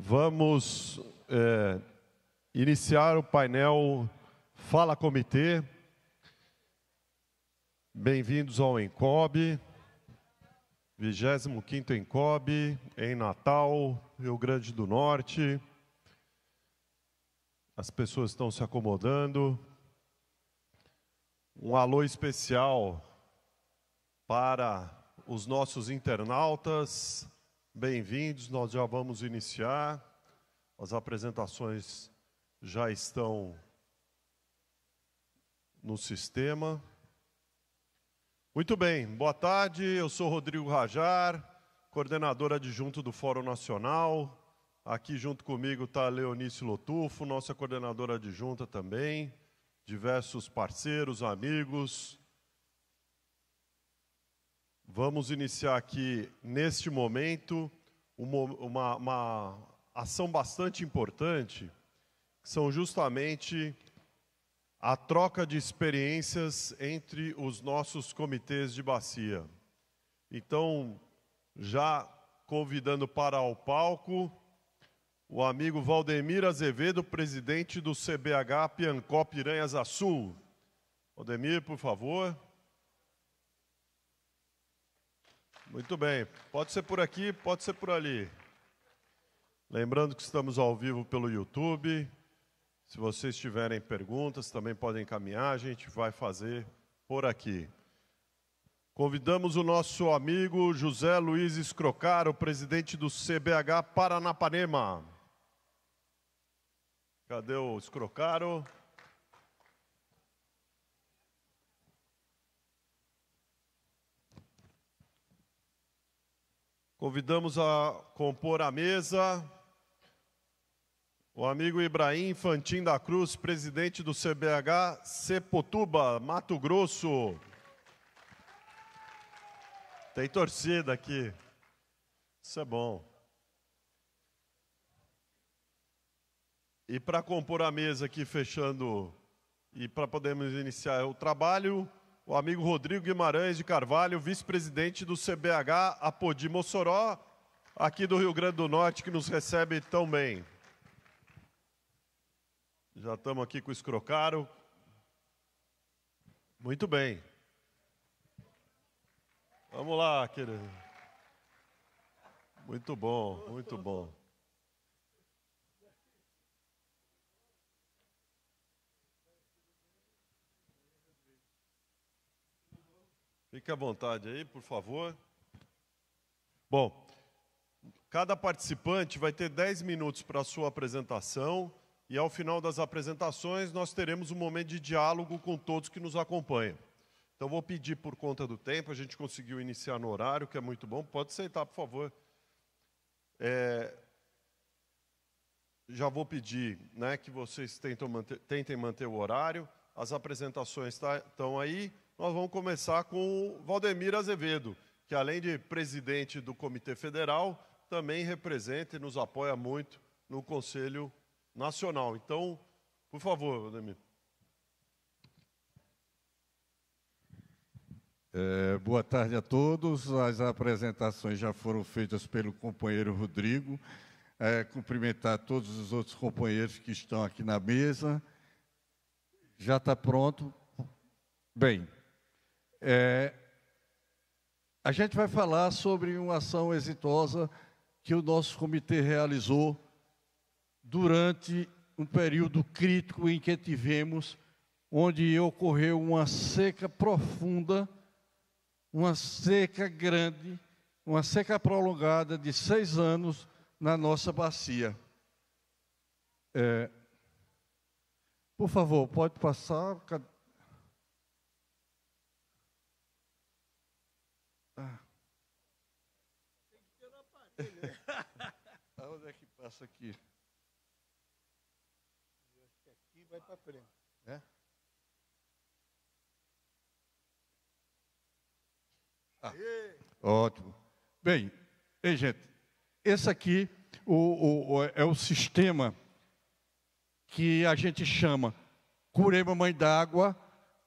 Vamos iniciar o painel Fala Comitê. Bem-vindos ao ENCOB, 25º ENCOB, em Natal, Rio Grande do Norte. As pessoas estão se acomodando. Um alô especial para os nossos internautas. Bem-vindos, nós já vamos iniciar. As apresentações já estão no sistema. Muito bem, boa tarde, eu sou Rodrigo Rajar, coordenador adjunto do Fórum Nacional. Aqui junto comigo está a Leonice Lotufo, nossa coordenadora adjunta também, diversos parceiros, amigos. Vamos iniciar aqui, neste momento, uma ação bastante importante, que são justamente a troca de experiências entre os nossos comitês de bacia. Então, já convidando para o palco o amigo Valdemir Azevedo, presidente do CBH Piancó Piranhas Açul. Valdemir, por favor. Muito bem, pode ser por aqui, pode ser por ali. Lembrando que estamos ao vivo pelo YouTube. Se vocês tiverem perguntas, também podem encaminhar, a gente vai fazer por aqui. Convidamos o nosso amigo José Luiz Escrocaro, presidente do CBH Paranapanema. Cadê o Escrocaro? Convidamos a compor a mesa o amigo Ibrahim Fantin da Cruz, presidente do CBH Sepotuba, Mato Grosso. Tem torcida aqui. Isso é bom. E para compor a mesa aqui, fechando, e para podermos iniciar o trabalho, o amigo Rodrigo Guimarães de Carvalho, vice-presidente do CBH Apodi Mossoró, aqui do Rio Grande do Norte, que nos recebe tão bem. Já estamos aqui com o Escrocaro. Muito bem. Vamos lá, querido. Muito bom, muito bom. Fique à vontade aí, por favor. Bom, cada participante vai ter 10 minutos para a sua apresentação. E ao final das apresentações, nós teremos um momento de diálogo com todos que nos acompanham. Então, vou pedir por conta do tempo, a gente conseguiu iniciar no horário, que é muito bom. Pode sentar, por favor. Já vou pedir, né, que vocês tentem manter o horário. As apresentações estão aí. Nós vamos começar com o Valdemir Azevedo, que além de presidente do Comitê Federal, também representa e nos apoia muito no Conselho Nacional. Então, por favor, Valdemir. Boa tarde a todos. As apresentações já foram feitas pelo companheiro Rodrigo. Cumprimentar todos os outros companheiros que estão aqui na mesa. Já está pronto? Bem, a gente vai falar sobre uma ação exitosa que o nosso comitê realizou durante um período crítico em que tivemos, onde ocorreu uma seca profunda, uma seca grande, uma seca prolongada de 6 anos na nossa bacia. Por favor, pode passar. Tem que ter no aparelho, né? Onde é que passa aqui? Aqui vai para frente. Ótimo. Bem, gente, esse aqui é o sistema que a gente chama Curema Mãe d'Água,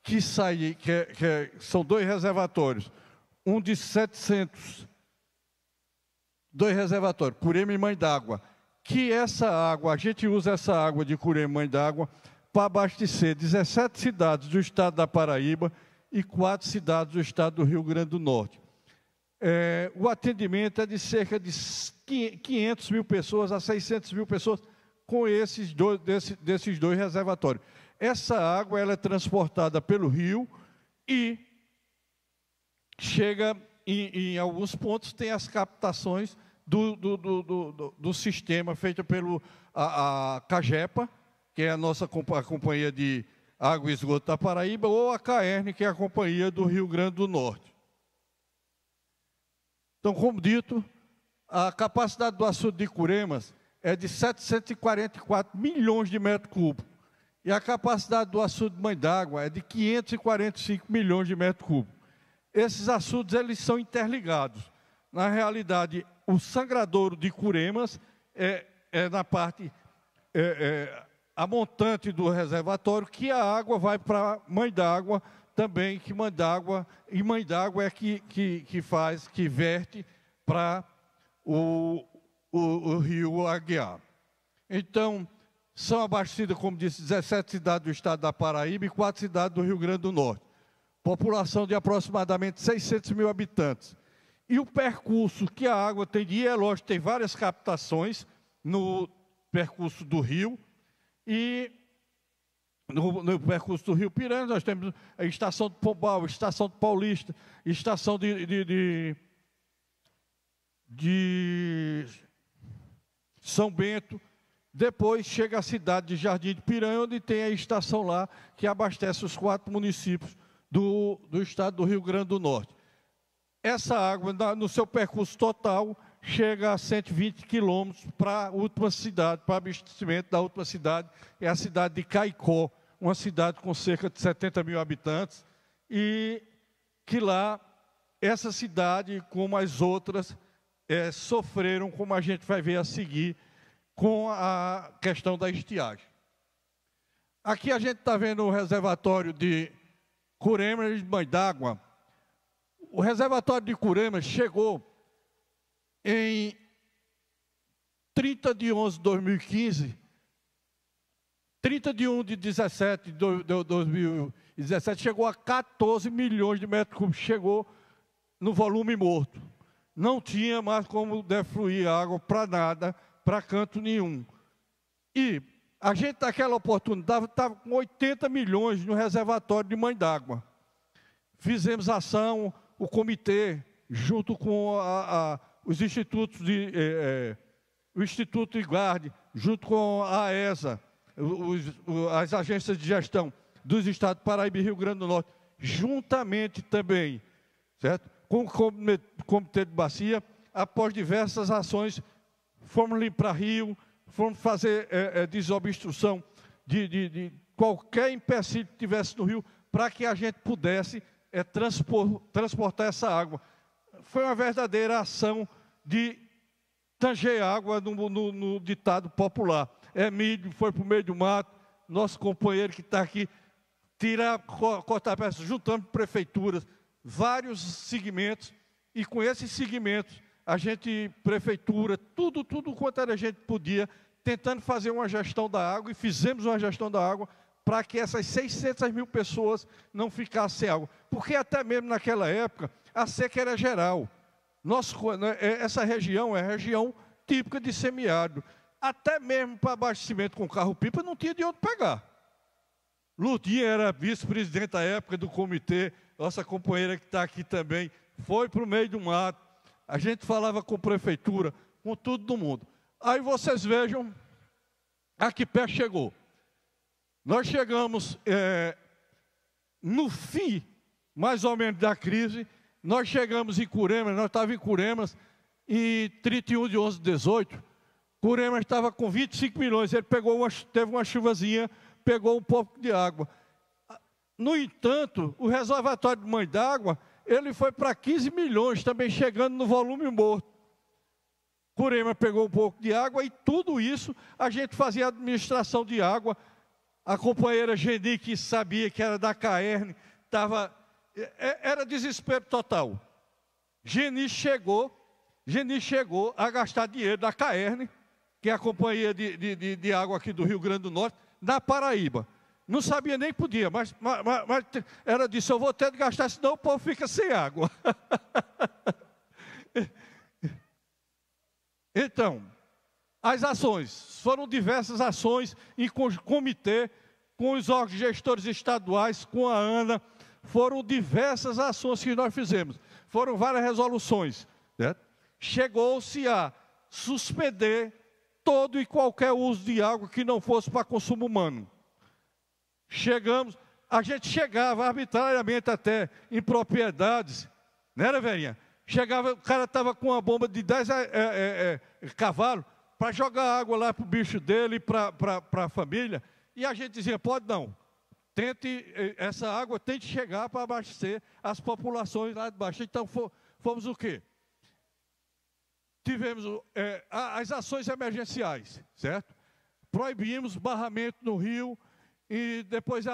que são 2 reservatórios, um de 700, 2 reservatórios, Curema e Mãe d'Água, que essa água, a gente usa essa água de Curema Mãe d'Água para abastecer 17 cidades do estado da Paraíba e 4 cidades do estado do Rio Grande do Norte. O atendimento é de cerca de 500 mil pessoas a 600 mil pessoas com desses dois reservatórios. Essa água ela é transportada pelo rio e chega em alguns pontos, tem as captações do sistema feito pelo a Cagepa, que é a nossa companhia de água e esgoto da Paraíba, ou a CAERN, que é a companhia do Rio Grande do Norte. Então, como dito, a capacidade do açude de Curemas é de 744 milhões de metros cúbicos. E a capacidade do açude de Mãe d'Água é de 545 milhões de metros cúbicos. Esses açudes eles são interligados. Na realidade, o sangradouro de Curemas é na parte a montante do reservatório, que a água vai para Mãe d'Água também, que Mãe d'Água é que verte para o rio Aguiar. Então, são abastecidas, como disse, 17 cidades do estado da Paraíba e 4 cidades do Rio Grande do Norte. População de aproximadamente 600 mil habitantes. E o percurso que a água tem de ir, é lógico, tem várias captações no percurso do rio. E no percurso do Rio Piranha, nós temos a estação de Pombal, a estação de Paulista, estação de São Bento. Depois chega a cidade de Jardim de Piranha, onde tem a estação lá, que abastece os 4 municípios do estado do Rio Grande do Norte. Essa água, no seu percurso total, chega a 120 quilômetros para a última cidade, para o abastecimento da última cidade, é a cidade de Caicó, uma cidade com cerca de 70 mil habitantes, e que lá, essa cidade, como as outras, sofreram, como a gente vai ver a seguir, com a questão da estiagem. Aqui a gente está vendo o reservatório de Curemas de Mãe d'Água. O reservatório de Curemas chegou em 30 de 11 de 2015, 30 de 1 de 17 de 2017, chegou a 14 milhões de metros cúbicos, chegou no volume morto. Não tinha mais como defluir água para nada, para canto nenhum. E a gente, naquela oportunidade, estava com 80 milhões no reservatório de Mãe d'Água. Fizemos ação, o comitê, junto com os institutos o Instituto IGARD, junto com a AESA, as agências de gestão dos estados de Paraíba e Rio Grande do Norte, juntamente também, certo? Com o comitê de bacia, após diversas ações, fomos limpar rio, fomos fazer desobstrução de qualquer empecilho que tivesse no rio, para que a gente pudesse transportar essa água. Foi uma verdadeira ação de tanger água no ditado popular. Emílio foi para o meio do mato, nosso companheiro que está aqui, cortar peças, juntando prefeituras, vários segmentos, e com esses segmentos, a gente, prefeitura, tudo quanto a gente podia, tentando fazer uma gestão da água, e fizemos uma gestão da água, para que essas 600 mil pessoas não ficassem sem água. Porque até mesmo naquela época, a seca era geral. Essa região é a região típica de semiárido. Até mesmo para abastecimento com carro-pipa, não tinha de onde pegar. Lurdinha era vice-presidente à época do comitê, nossa companheira que está aqui também, foi para o meio do mato. A gente falava com a prefeitura, com tudo do mundo. Aí vocês vejam, a que pé chegou. Nós chegamos no fim, mais ou menos, da crise. Nós chegamos em Curemas, nós estávamos em Curemas em 31 de 11 de 18. Curemas estava com 25 milhões, ele teve uma chuvazinha, pegou um pouco de água. No entanto, o reservatório de Mãe d'Água, ele foi para 15 milhões, também chegando no volume morto. Curemas pegou um pouco de água e tudo isso a gente fazia administração de água. A companheira Geni, que sabia que era da CAERN, era desespero total. Geni chegou a gastar dinheiro da CAERN, que é a companhia de água aqui do Rio Grande do Norte, na Paraíba. Não sabia nem que podia, mas ela disse, eu vou ter de gastar, senão o povo fica sem água. Então, as ações, foram diversas ações em comitê, com os órgãos gestores estaduais, com a ANA, foram diversas ações que nós fizemos, foram várias resoluções, né? Chegou-se a suspender todo e qualquer uso de água que não fosse para consumo humano. A gente chegava arbitrariamente até em propriedades, não era, velhinha? Chegava, o cara estava com uma bomba de 10 cavalos para jogar água lá para o bicho dele, para a família, e a gente dizia, pode não, essa água tem que chegar para abastecer as populações lá de baixo. Então, fomos o quê? Tivemos as ações emergenciais, certo? Proibimos barramento no rio, e depois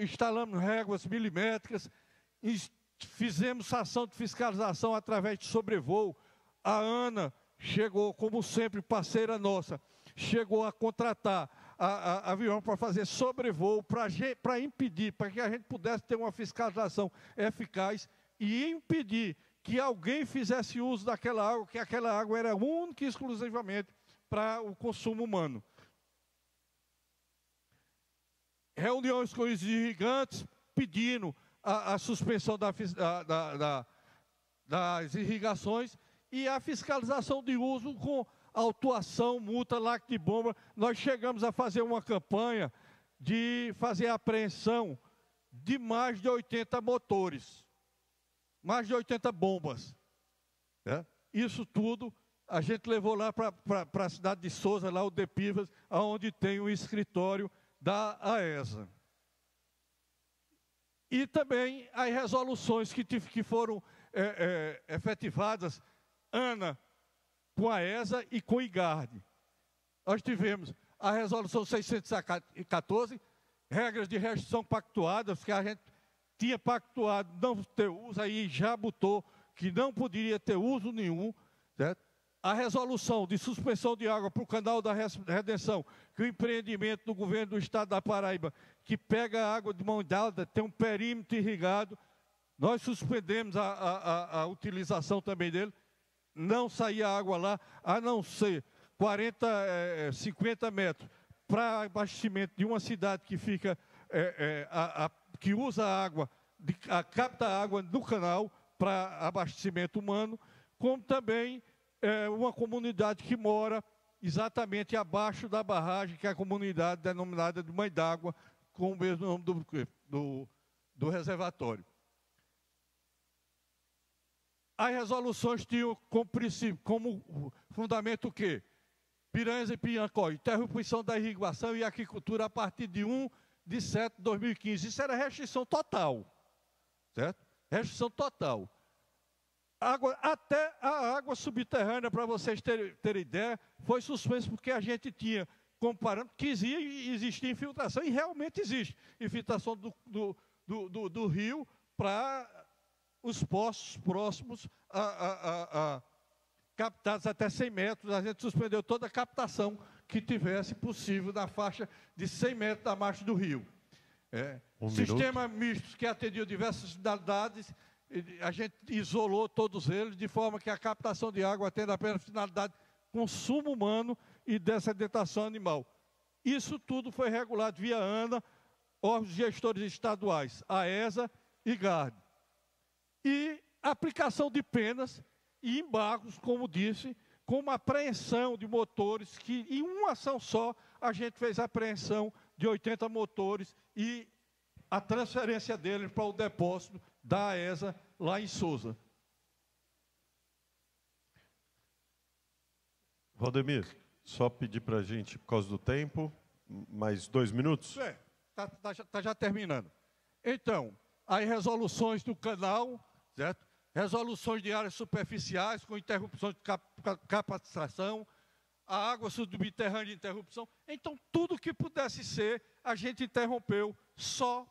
instalamos réguas milimétricas, fizemos ação de fiscalização através de sobrevoo. A ANA chegou, como sempre, parceira nossa, chegou a contratar avião para fazer sobrevoo, para impedir, para que a gente pudesse ter uma fiscalização eficaz e impedir que alguém fizesse uso daquela água, que aquela água era única e exclusivamente para o consumo humano. Reuniões com os irrigantes, pedindo a suspensão das irrigações e a fiscalização de uso com autuação, multa, lacre de bomba. Nós chegamos a fazer uma campanha de fazer a apreensão de mais de 80 motores, mais de 80 bombas. Né? Isso tudo a gente levou lá para a cidade de Souza, lá o Depivas, onde tem o escritório da AESA. E também as resoluções que foram efetivadas, ANA, com a AESA e com o IGARD. Nós tivemos a resolução 614, regras de restrição pactuadas, que a gente tinha pactuado não ter uso, aí já botou que não poderia ter uso nenhum, certo? A resolução de suspensão de água para o canal da Redenção, que o empreendimento do governo do estado da Paraíba, que pega a água de mão dada, tem um perímetro irrigado, nós suspendemos a utilização também dele, não saía água lá, a não ser 50 metros para abastecimento de uma cidade que fica, que usa a água, capta a água do canal para abastecimento humano, como também uma comunidade que mora exatamente abaixo da barragem, que é a comunidade denominada de Mãe d'Água, com o mesmo nome do reservatório. As resoluções tinham como fundamento o quê? Piranhas e Piancó, interrupção da irrigação e agricultura a partir de 1/7/2015. Isso era restrição total, certo? Restrição total. Até a água subterrânea, para vocês terem ideia, foi suspensa porque a gente tinha, comparando, que existia infiltração, e realmente existe infiltração do rio para os poços próximos captados até 100 metros. A gente suspendeu toda a captação que tivesse possível na faixa de 100 metros da margem do rio. Sistema misto que atendia diversas finalidades, a gente isolou todos eles, de forma que a captação de água atenda apenas finalidade consumo humano e dessedentação animal. Isso tudo foi regulado via ANA, órgãos gestores estaduais, AESA e GARD. E aplicação de penas e embargos, como disse, com uma apreensão de motores, que em uma ação só a gente fez a apreensão de 80 motores e a transferência deles para o depósito da AESA lá em Souza. Valdemir, só pedir para a gente, por causa do tempo, mais 2 minutos? Está já terminando. Então, as resoluções do canal, certo? Resoluções de áreas superficiais com interrupção de capacitação, a água subterrânea de interrupção. Então, tudo que pudesse ser, a gente interrompeu só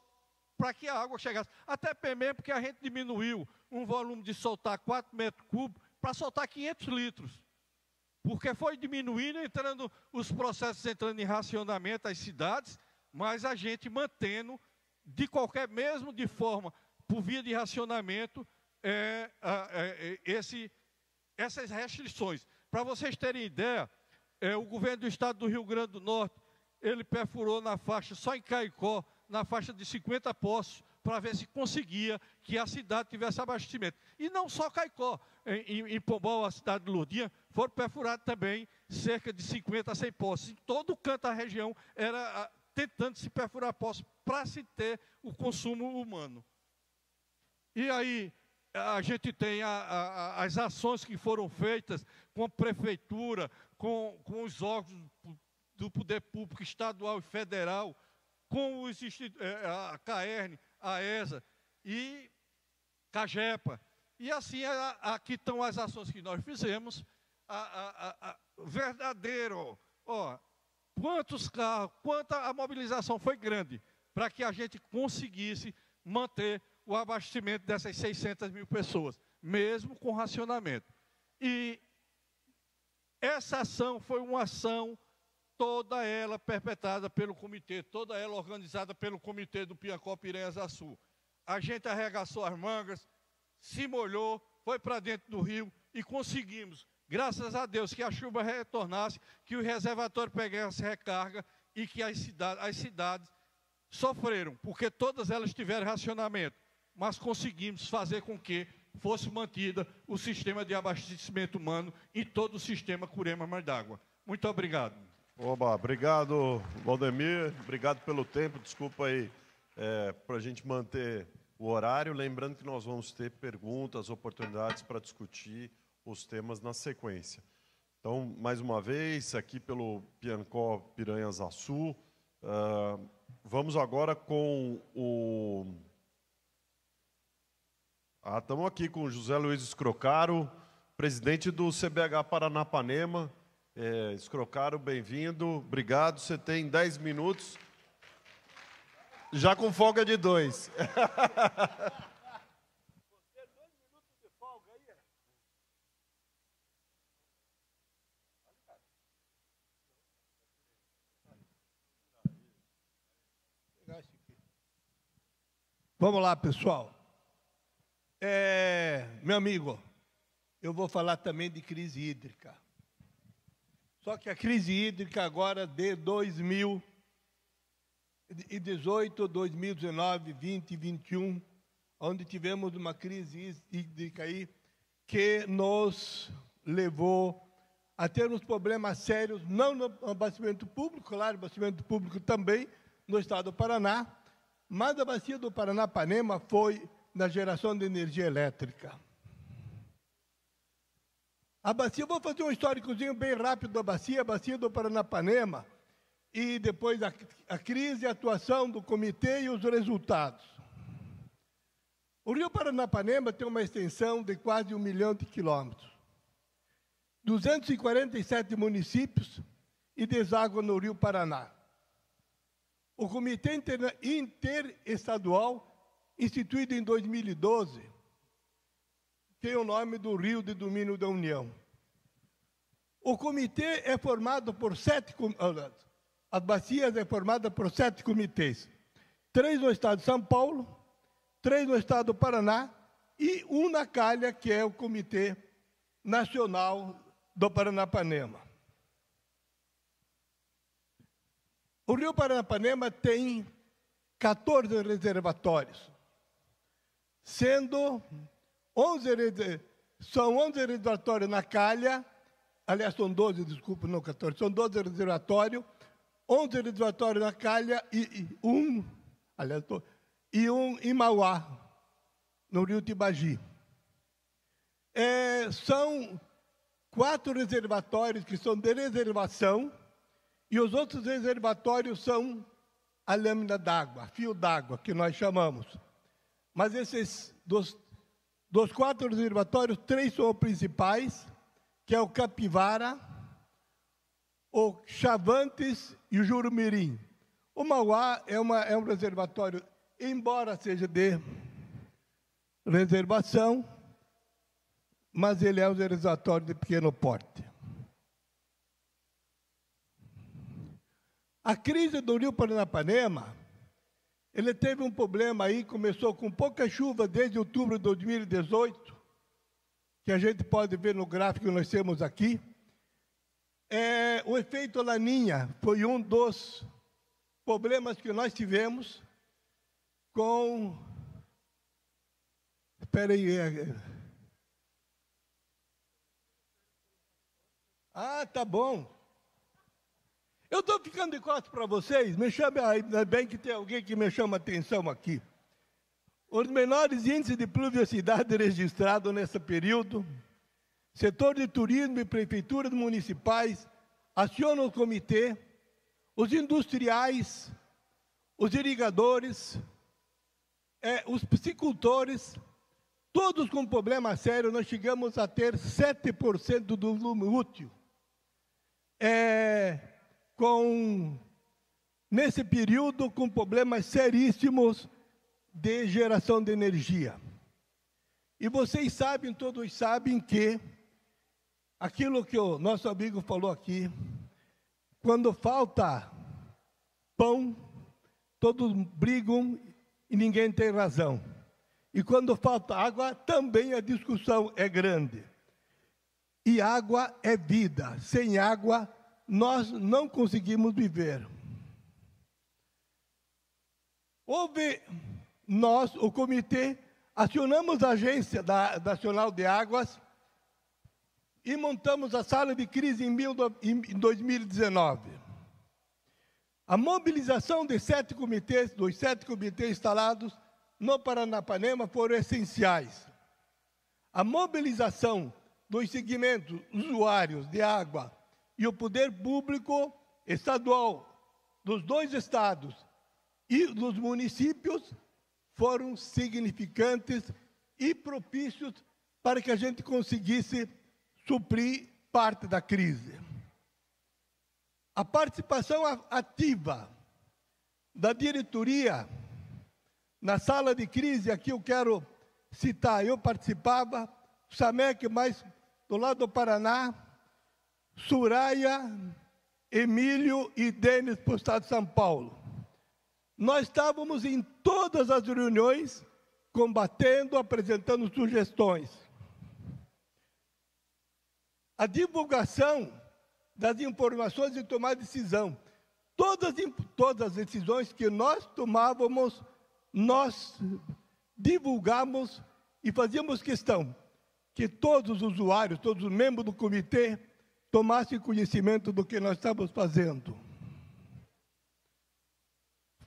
para que a água chegasse. Até mesmo porque a gente diminuiu um volume de soltar 4 metros cúbicos para soltar 500 litros. porque foi diminuindo, os processos entrando em racionamento as cidades, mas a gente mantendo, mesmo de forma, por via de racionamento, essas restrições. Para vocês terem ideia, o governo do estado do Rio Grande do Norte, ele perfurou na faixa, só em Caicó, na faixa de 50 poços, para ver se conseguia que a cidade tivesse abastecimento. E não só Caicó, em Pombal, a cidade de Lourdinha, foram perfurados também cerca de 50 a 100 poços. Em todo o canto da região, era tentando se perfurar poços para se ter o consumo humano. E aí, a gente tem as ações que foram feitas com a prefeitura, com os órgãos do poder público estadual e federal, com a CAERN, a ESA e CAGEPA. E assim, aqui estão as ações que nós fizemos. Verdadeiro, quantos carros, quanta a mobilização foi grande para que a gente conseguisse manter o abastecimento dessas 600 mil pessoas, mesmo com racionamento. E essa ação foi uma ação toda ela perpetrada pelo comitê, toda ela organizada pelo comitê do Piancó Piranhas Açu. A gente arregaçou as mangas, se molhou, foi para dentro do rio e conseguimos, graças a Deus, que a chuva retornasse, que o reservatório pegasse recarga e que as cidades sofreram, porque todas elas tiveram racionamento, mas conseguimos fazer com que fosse mantida o sistema de abastecimento humano em todo o sistema Curema Mar d'Água. Muito obrigado. Oba, obrigado, Valdemir. Obrigado pelo tempo. Desculpa aí para a gente manter o horário. Lembrando que nós vamos ter perguntas, oportunidades para discutir os temas na sequência. Então, mais uma vez, aqui pelo Piancó Piranhas Açu, vamos agora com o... estamos aqui com o José Luiz Escrocaro, presidente do CBH Paranapanema. Escrocaro, bem-vindo, obrigado. Você tem 10 minutos, já com folga de 2. Você 2 minutos de folga aí? Vamos lá, pessoal. Meu amigo, eu vou falar também de crise hídrica. Só que a crise hídrica agora de 2018, 2019, 20 e 21, onde tivemos uma crise hídrica aí que nos levou a termos problemas sérios, não no abastecimento público, claro, abastecimento público também no estado do Paraná, mas a bacia do Paranapanema foi na geração de energia elétrica. A bacia, eu vou fazer um históricozinho bem rápido da bacia do Paranapanema, e depois a crise, a atuação do comitê e os resultados. O Rio Paranapanema tem uma extensão de quase 1 milhão de quilômetros, 247 municípios e deságua no Rio Paraná. O Comitê Interestadual, instituído em 2012, tem o nome do Rio de Domínio da União. O comitê é formado por 7... As bacias é formada por 7 comitês. 3 no estado de São Paulo, 3 no estado do Paraná e um na Calha, que é o Comitê Nacional do Paranapanema. O Rio Paranapanema tem 14 reservatórios, sendo 11 reservatórios na Calha, aliás, são 12, desculpa, não 14, são 12 reservatórios, 11 reservatórios na Calha e um em Mauá, no Rio Tibagi. São 4 reservatórios que são de reservação e os outros reservatórios são a lâmina d'água, fio d'água, que nós chamamos. Mas esses, dos 4 reservatórios, 3 são os principais, que é o Capivara, o Chavantes e o Jurumirim. O Mauá é um reservatório, embora seja de reservação, mas ele é um reservatório de pequeno porte. A crise do Rio Paranapanema, ele teve um problema aí, começou com pouca chuva desde outubro de 2018, que a gente pode ver no gráfico que nós temos aqui. O efeito Laninha foi um dos problemas que nós tivemos com... Espera aí. Tá bom. Eu estou ficando de costas para vocês, me chame, ainda bem que tem alguém que me chama a atenção aqui. Os menores índices de pluviosidade registrados nesse período, setor de turismo e prefeituras municipais acionam o comitê, os industriais, os irrigadores, os piscicultores, todos com problema sério. Nós chegamos a ter 7% do volume útil. Nesse período, com problemas seríssimos de geração de energia. E vocês sabem, todos sabem que aquilo que o nosso amigo falou aqui, quando falta pão, todos brigam e ninguém tem razão. E quando falta água, também a discussão é grande. E água é vida. Sem água, nós não conseguimos viver. Nós, o comitê, acionamos a Agência Nacional de Águas e montamos a sala de crise em 2019. A mobilização dos 7 comitês instalados no Paranapanema foram essenciais. A mobilização dos segmentos usuários de água e o poder público estadual dos 2 estados e dos municípios foram significantes e propícios para que a gente conseguisse suprir parte da crise. A participação ativa da diretoria na sala de crise, aqui eu quero citar, eu participava, SAMEC, mais do lado do Paraná, Soraya, Emílio e Denis para o estado de São Paulo. Nós estávamos em todas as reuniões, combatendo, apresentando sugestões. A divulgação das informações e tomar decisão. Todas as decisões que nós tomávamos, nós divulgamos e fazíamos questão que todos os usuários, todos os membros do comitê, tomassem conhecimento do que nós estávamos fazendo.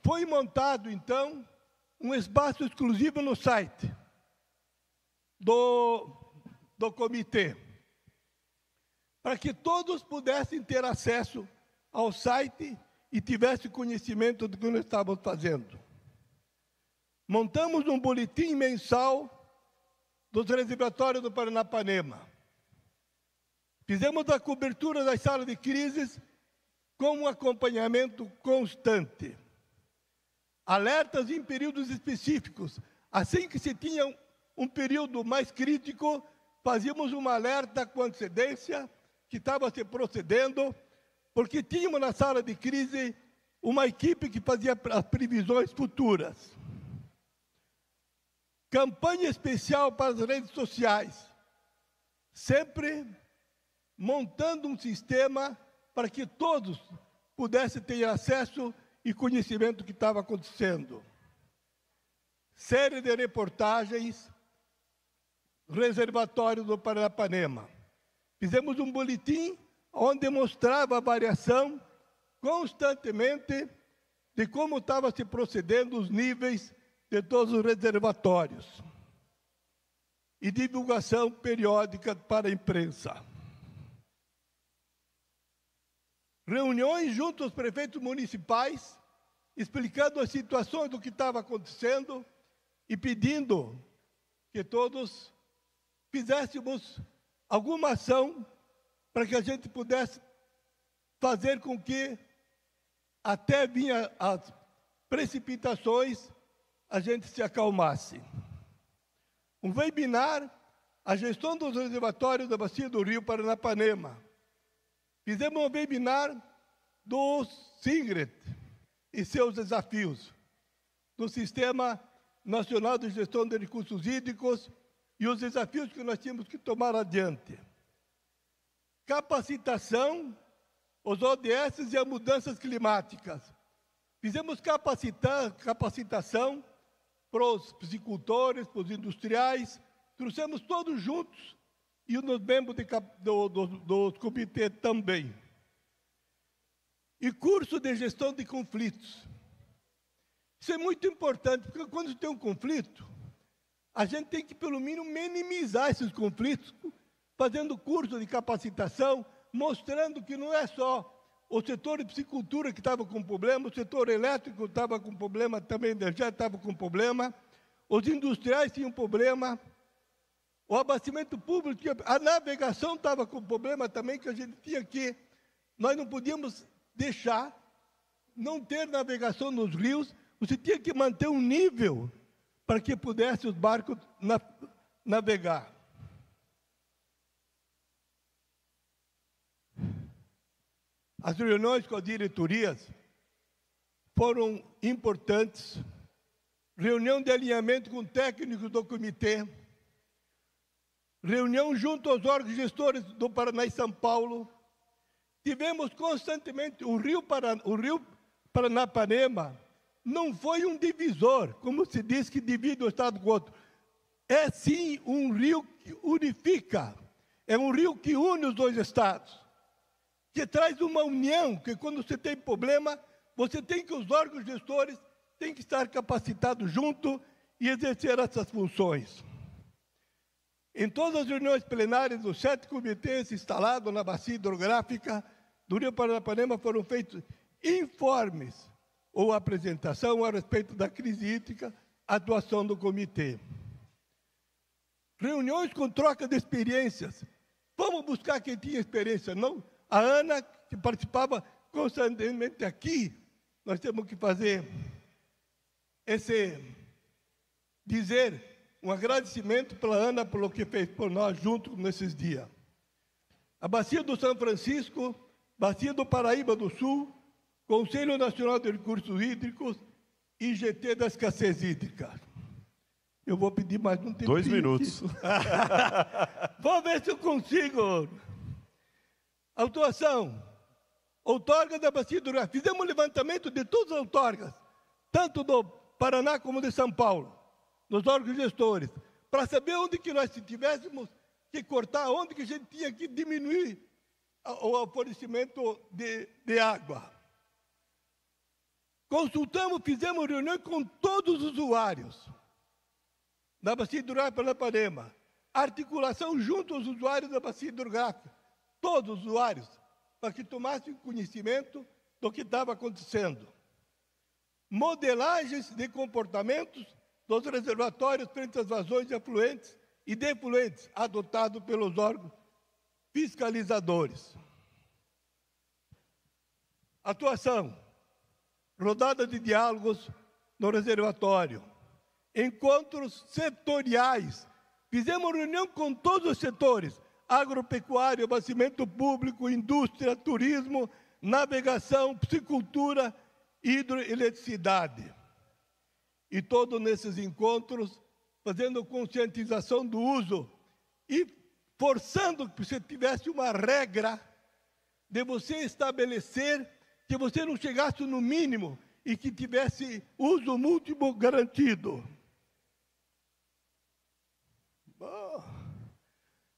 Foi montado, então, um espaço exclusivo no site do comitê, para que todos pudessem ter acesso ao site e tivessem conhecimento do que nós estávamos fazendo. Montamos um boletim mensal dos reservatórios do Paranapanema. Fizemos a cobertura das salas de crises com um acompanhamento constante. Alertas em períodos específicos. Assim que se tinha um período mais crítico, fazíamos um alerta com antecedência que estava se procedendo, porque tínhamos na sala de crise uma equipe que fazia as previsões futuras. Campanha especial para as redes sociais, sempre montando um sistema para que todos pudessem ter acesso e conhecimento do que estava acontecendo. Série de reportagens, reservatório do Paranapanema. Fizemos um boletim onde mostrava a variação constantemente de como estava se procedendo os níveis de todos os reservatórios. E divulgação periódica para a imprensa. Reuniões junto aos prefeitos municipais, explicando as situações do que estava acontecendo e pedindo que todos fizéssemos alguma ação para que a gente pudesse fazer com que até vinha as precipitações, a gente se acalmasse. Um webinar, a gestão dos reservatórios da bacia do Rio Paranapanema. Fizemos um webinar do SINGRET e seus desafios, do Sistema Nacional de Gestão de Recursos Hídricos e os desafios que nós tínhamos que tomar adiante. Capacitação, os ODS e as mudanças climáticas. Fizemos capacitação para os piscicultores, para os industriais, trouxemos todos juntos e os membros do comitê também. E curso de gestão de conflitos. Isso é muito importante, porque quando tem um conflito, a gente tem que, pelo mínimo, minimizar esses conflitos, fazendo curso de capacitação, mostrando que não é só o setor de piscicultura que estava com problema, o setor elétrico estava com problema, também energia estava com problema, os industriais tinham problema, o abastecimento público, a navegação estava com problema também, que a gente tinha que, nós não podíamos deixar, não ter navegação nos rios, você tinha que manter um nível para que pudesse os barcos navegar. As reuniões com as diretorias foram importantes. Reunião de alinhamento com técnicos do comitê. Reunião junto aos órgãos gestores do Paraná e São Paulo. Tivemos constantemente o Rio Paranapanema não foi um divisor, como se diz que divide o estado com o outro. É sim um rio que unifica. É um rio que une os dois estados. Que traz uma união, que quando você tem problema, você tem que, os órgãos gestores têm que estar capacitados junto e exercer essas funções. Em todas as reuniões plenárias dos 7 comitês instalados na bacia hidrográfica do Rio Paranapanema foram feitos informes ou apresentação a respeito da crise hídrica, atuação do comitê. Reuniões com troca de experiências. Vamos buscar quem tinha experiência, não? A Ana, que participava constantemente aqui, nós temos que fazer dizer um agradecimento pela Ana pelo que fez por nós junto nesses dias. A Bacia do São Francisco, Bacia do Paraíba do Sul, Conselho Nacional de Recursos Hídricos e GT da Escassez Hídrica. Eu vou pedir mais um tempo. 2 minutos. Vou ver se eu consigo. Autuação. Outorgas da Bacia do Rio. Fizemos um levantamento de todas as outorgas, tanto do Paraná como de São Paulo, nos órgãos gestores, para saber onde que nós, se tivéssemos que cortar, onde que a gente tinha que diminuir o fornecimento de água. Consultamos, fizemos reunião com todos os usuários da Bacia Hidrográfica Paranapanema, articulação junto aos usuários da Bacia Hidrográfica, todos os usuários, para que tomassem conhecimento do que estava acontecendo. Modelagens de comportamentos dos reservatórios frente às vazões de afluentes e defluentes, adotado pelos órgãos fiscalizadores. Atuação. Rodada de diálogos no reservatório. Encontros setoriais. Fizemos reunião com todos os setores. Agropecuário, abastecimento público, indústria, turismo, navegação, piscicultura, hidroeletricidade. E todos nesses encontros, fazendo conscientização do uso e forçando que você tivesse uma regra de você estabelecer que você não chegasse no mínimo e que tivesse uso múltiplo garantido.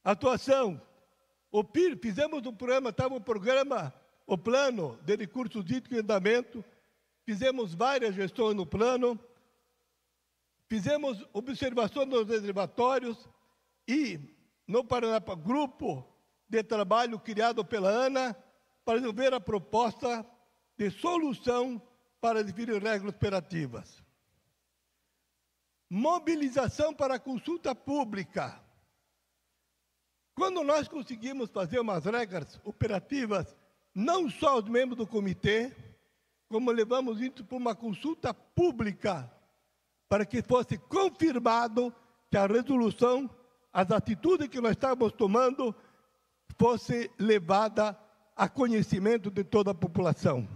Atuação. O PIR, fizemos um programa, estava o plano de recursos hídricos em andamento, fizemos várias gestões no plano, fizemos observação dos reservatórios e, no Paraná, grupo de trabalho criado pela ANA para desenvolver a proposta de solução para definir regras operativas. Mobilização para a consulta pública. Quando nós conseguimos fazer umas regras operativas, não só os membros do comitê, como levamos isso para uma consulta pública, para que fosse confirmado que a resolução, as atitudes que nós estávamos tomando, fosse levada a conhecimento de toda a população.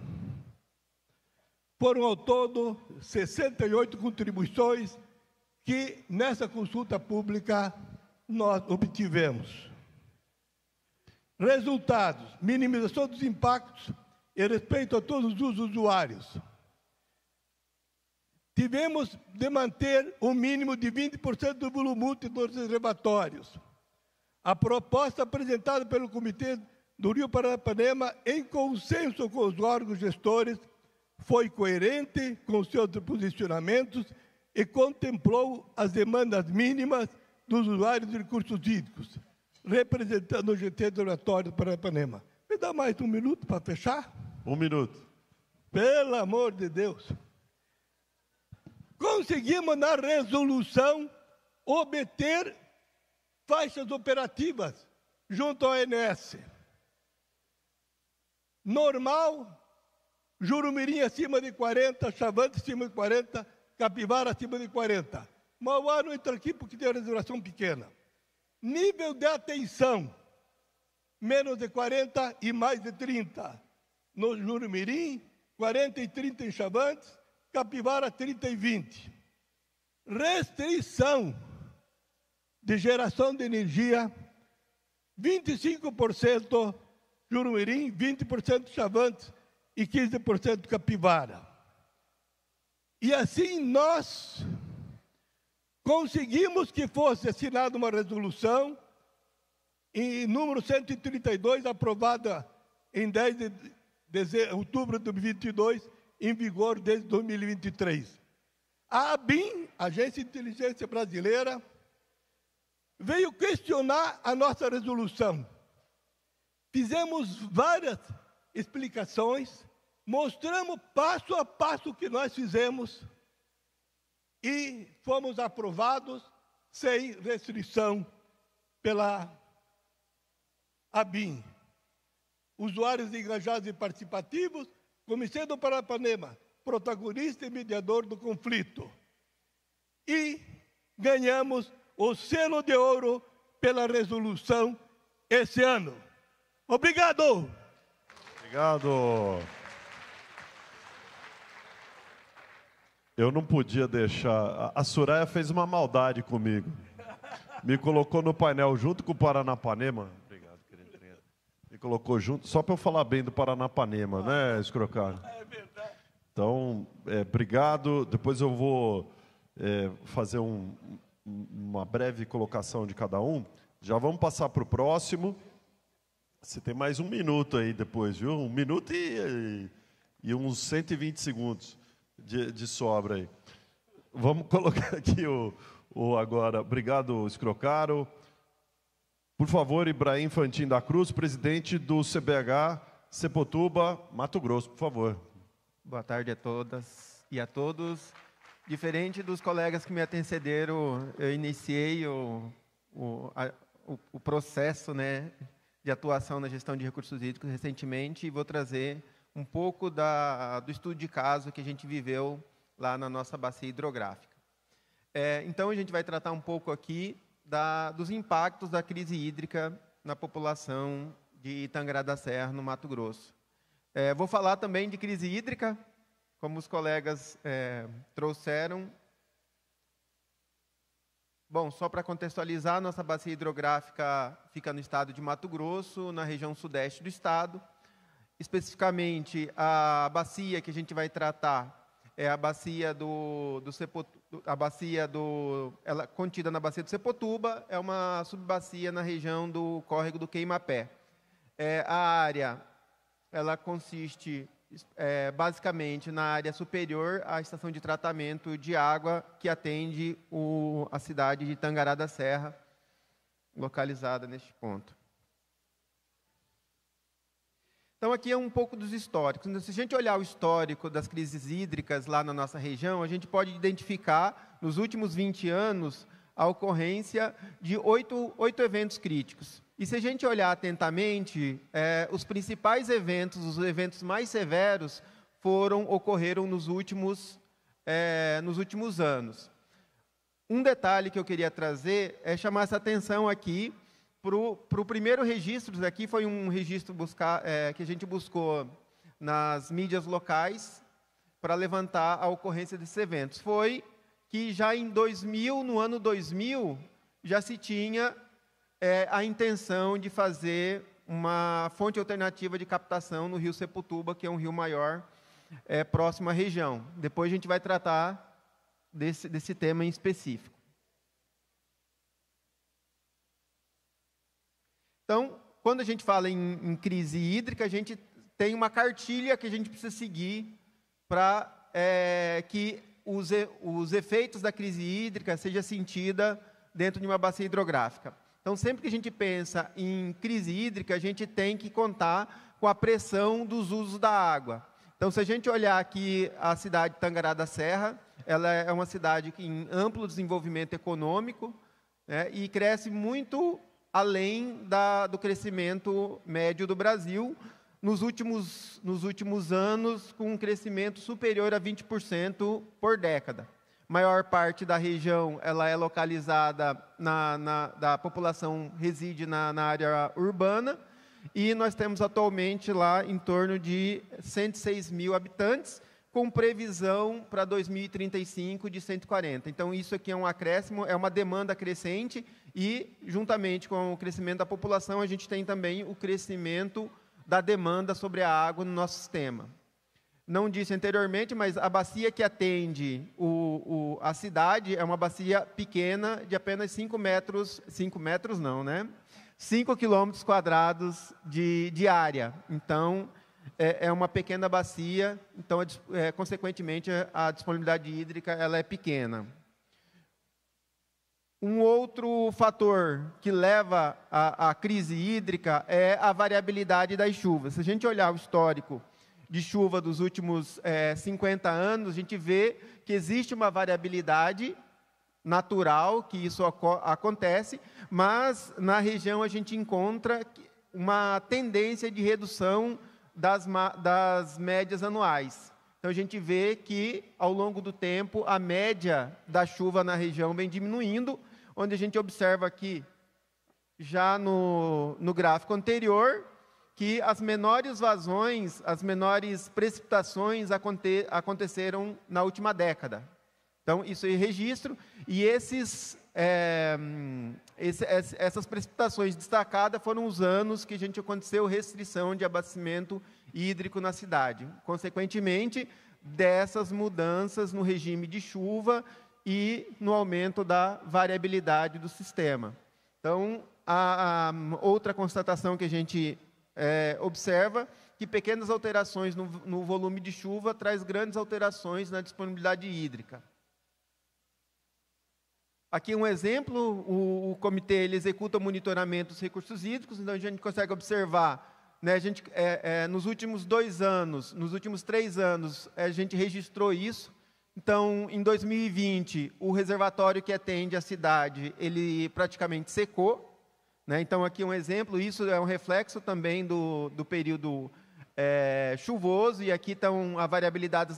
Foram, ao todo, 68 contribuições que, nessa consulta pública, nós obtivemos. Resultados: minimização dos impactos e respeito a todos os usuários. Tivemos de manter um mínimo de 20% do volume útil dos reservatórios. A proposta apresentada pelo Comitê do Rio Paranapanema, em consenso com os órgãos gestores, foi coerente com seus posicionamentos e contemplou as demandas mínimas dos usuários de recursos hídricos, representando o GT do Relatório do Paranapanema. Me dá mais um minuto para fechar? 1 minuto. Pelo amor de Deus. Conseguimos, na resolução, obter faixas operativas junto ao ANS. Normal, Jurumirim acima de 40, Chavante acima de 40, Capivara acima de 40. Mauá não entra aqui porque tem uma reservação pequena. Nível de atenção, menos de 40 e mais de 30. No Jurumirim, 40 e 30 em Chavantes, Capivara 30 e 20. Restrição de geração de energia, 25% Jurumirim, 20% Chavantes e 15% Capivara. E assim nós conseguimos que fosse assinada uma resolução em número 132, aprovada em 10 de outubro de 2022, em vigor desde 2023. A ABIN, Agência de Inteligência Brasileira, veio questionar a nossa resolução. Fizemos várias explicações, mostramos passo a passo o que nós fizemos e fomos aprovados sem restrição pela ABIN. Usuários engajados e participativos, Comitê do Paranapanema, protagonista e mediador do conflito. E ganhamos o selo de ouro pela resolução esse ano. Obrigado! Obrigado. Eu não podia deixar... A Soraya fez uma maldade comigo. Me colocou no painel junto com o Paranapanema. Obrigado, querido. Me colocou junto, só para eu falar bem do Paranapanema, né, Escrocaro? É verdade. Então, obrigado. Depois eu vou fazer uma breve colocação de cada um. Já vamos passar para o próximo. Você tem mais 1 minuto aí depois, viu? 1 minuto e uns 120 segundos de sobra aí. Vamos colocar aqui agora. Obrigado, Escrocaro. Por favor, Ibrahim Fantin da Cruz, presidente do CBH Sepotuba, Mato Grosso, por favor. Boa tarde a todas e a todos. Diferente dos colegas que me antecederam, eu iniciei o processo, né, de atuação na gestão de recursos hídricos recentemente e vou trazer um pouco do estudo de caso que a gente viveu lá na nossa bacia hidrográfica. Então, a gente vai tratar um pouco aqui dos impactos da crise hídrica na população de Tangará da Serra, no Mato Grosso. Vou falar também de crise hídrica, como os colegas trouxeram. Bom, só para contextualizar, nossa bacia hidrográfica fica no estado de Mato Grosso, na região sudeste do estado. Especificamente, a bacia que a gente vai tratar é a bacia ela contida na bacia do Sepotuba, é uma subbacia na região do córrego do Queimapé. A área, ela consiste basicamente na área superior à estação de tratamento de água que atende a cidade de Tangará da Serra, localizada neste ponto. Então, aqui é um pouco dos históricos. Se a gente olhar o histórico das crises hídricas lá na nossa região, a gente pode identificar, nos últimos 20 anos, a ocorrência de 8 eventos críticos. E se a gente olhar atentamente, os principais eventos, os eventos mais severos, ocorreram nos últimos anos. Um detalhe que eu queria trazer é chamar essa atenção aqui Para o primeiro registro aqui, foi um registro que a gente buscou nas mídias locais para levantar a ocorrência desses eventos. Foi que já em 2000, no ano 2000, já se tinha a intenção de fazer uma fonte alternativa de captação no rio Sepultuba, que é um rio maior, próximo à região. Depois a gente vai tratar desse tema em específico. Então, quando a gente fala em crise hídrica, a gente tem uma cartilha que a gente precisa seguir para que os efeitos da crise hídrica sejam sentidos dentro de uma bacia hidrográfica. Então, sempre que a gente pensa em crise hídrica, a gente tem que contar com a pressão dos usos da água. Então, se a gente olhar aqui a cidade de Tangará da Serra, ela é uma cidade em amplo desenvolvimento econômico, né, e cresce muito além do crescimento médio do Brasil, nos últimos anos, com um crescimento superior a 20% por década. Maior parte da região ela é localizada, da população reside na área urbana, e nós temos atualmente lá em torno de 106 mil habitantes, com previsão para 2035 de 140. Então, isso aqui é um acréscimo, é uma demanda crescente, e, juntamente com o crescimento da população, a gente tem também o crescimento da demanda sobre a água no nosso sistema. Não disse anteriormente, mas a bacia que atende a cidade é uma bacia pequena, de apenas 5 quilômetros quadrados de área. Então, é uma pequena bacia, então, consequentemente, a disponibilidade hídrica ela é pequena. Um outro fator que leva à crise hídrica é a variabilidade das chuvas. Se a gente olhar o histórico de chuva dos últimos 50 anos, a gente vê que existe uma variabilidade natural, que isso acontece, mas na região a gente encontra uma tendência de redução das médias anuais. Então, a gente vê que, ao longo do tempo, a média da chuva na região vem diminuindo, onde a gente observa aqui, já no gráfico anterior, que as menores vazões, as menores precipitações aconteceram na última década. Então, isso é registro, e essas precipitações destacadas foram os anos que a gente aconteceu restrição de abastecimento hídrico na cidade. Consequentemente, dessas mudanças no regime de chuva e no aumento da variabilidade do sistema. Então, a outra constatação que a gente observa, que pequenas alterações no volume de chuva traz grandes alterações na disponibilidade hídrica. Aqui um exemplo, o comitê ele executa o monitoramento dos recursos hídricos, então a gente consegue observar, né, nos últimos 2 anos, nos últimos 3 anos, a gente registrou isso. Então, em 2020, o reservatório que atende a cidade, ele praticamente secou, né? Então, aqui um exemplo, isso é um reflexo também do período chuvoso, e aqui estão a variabilidade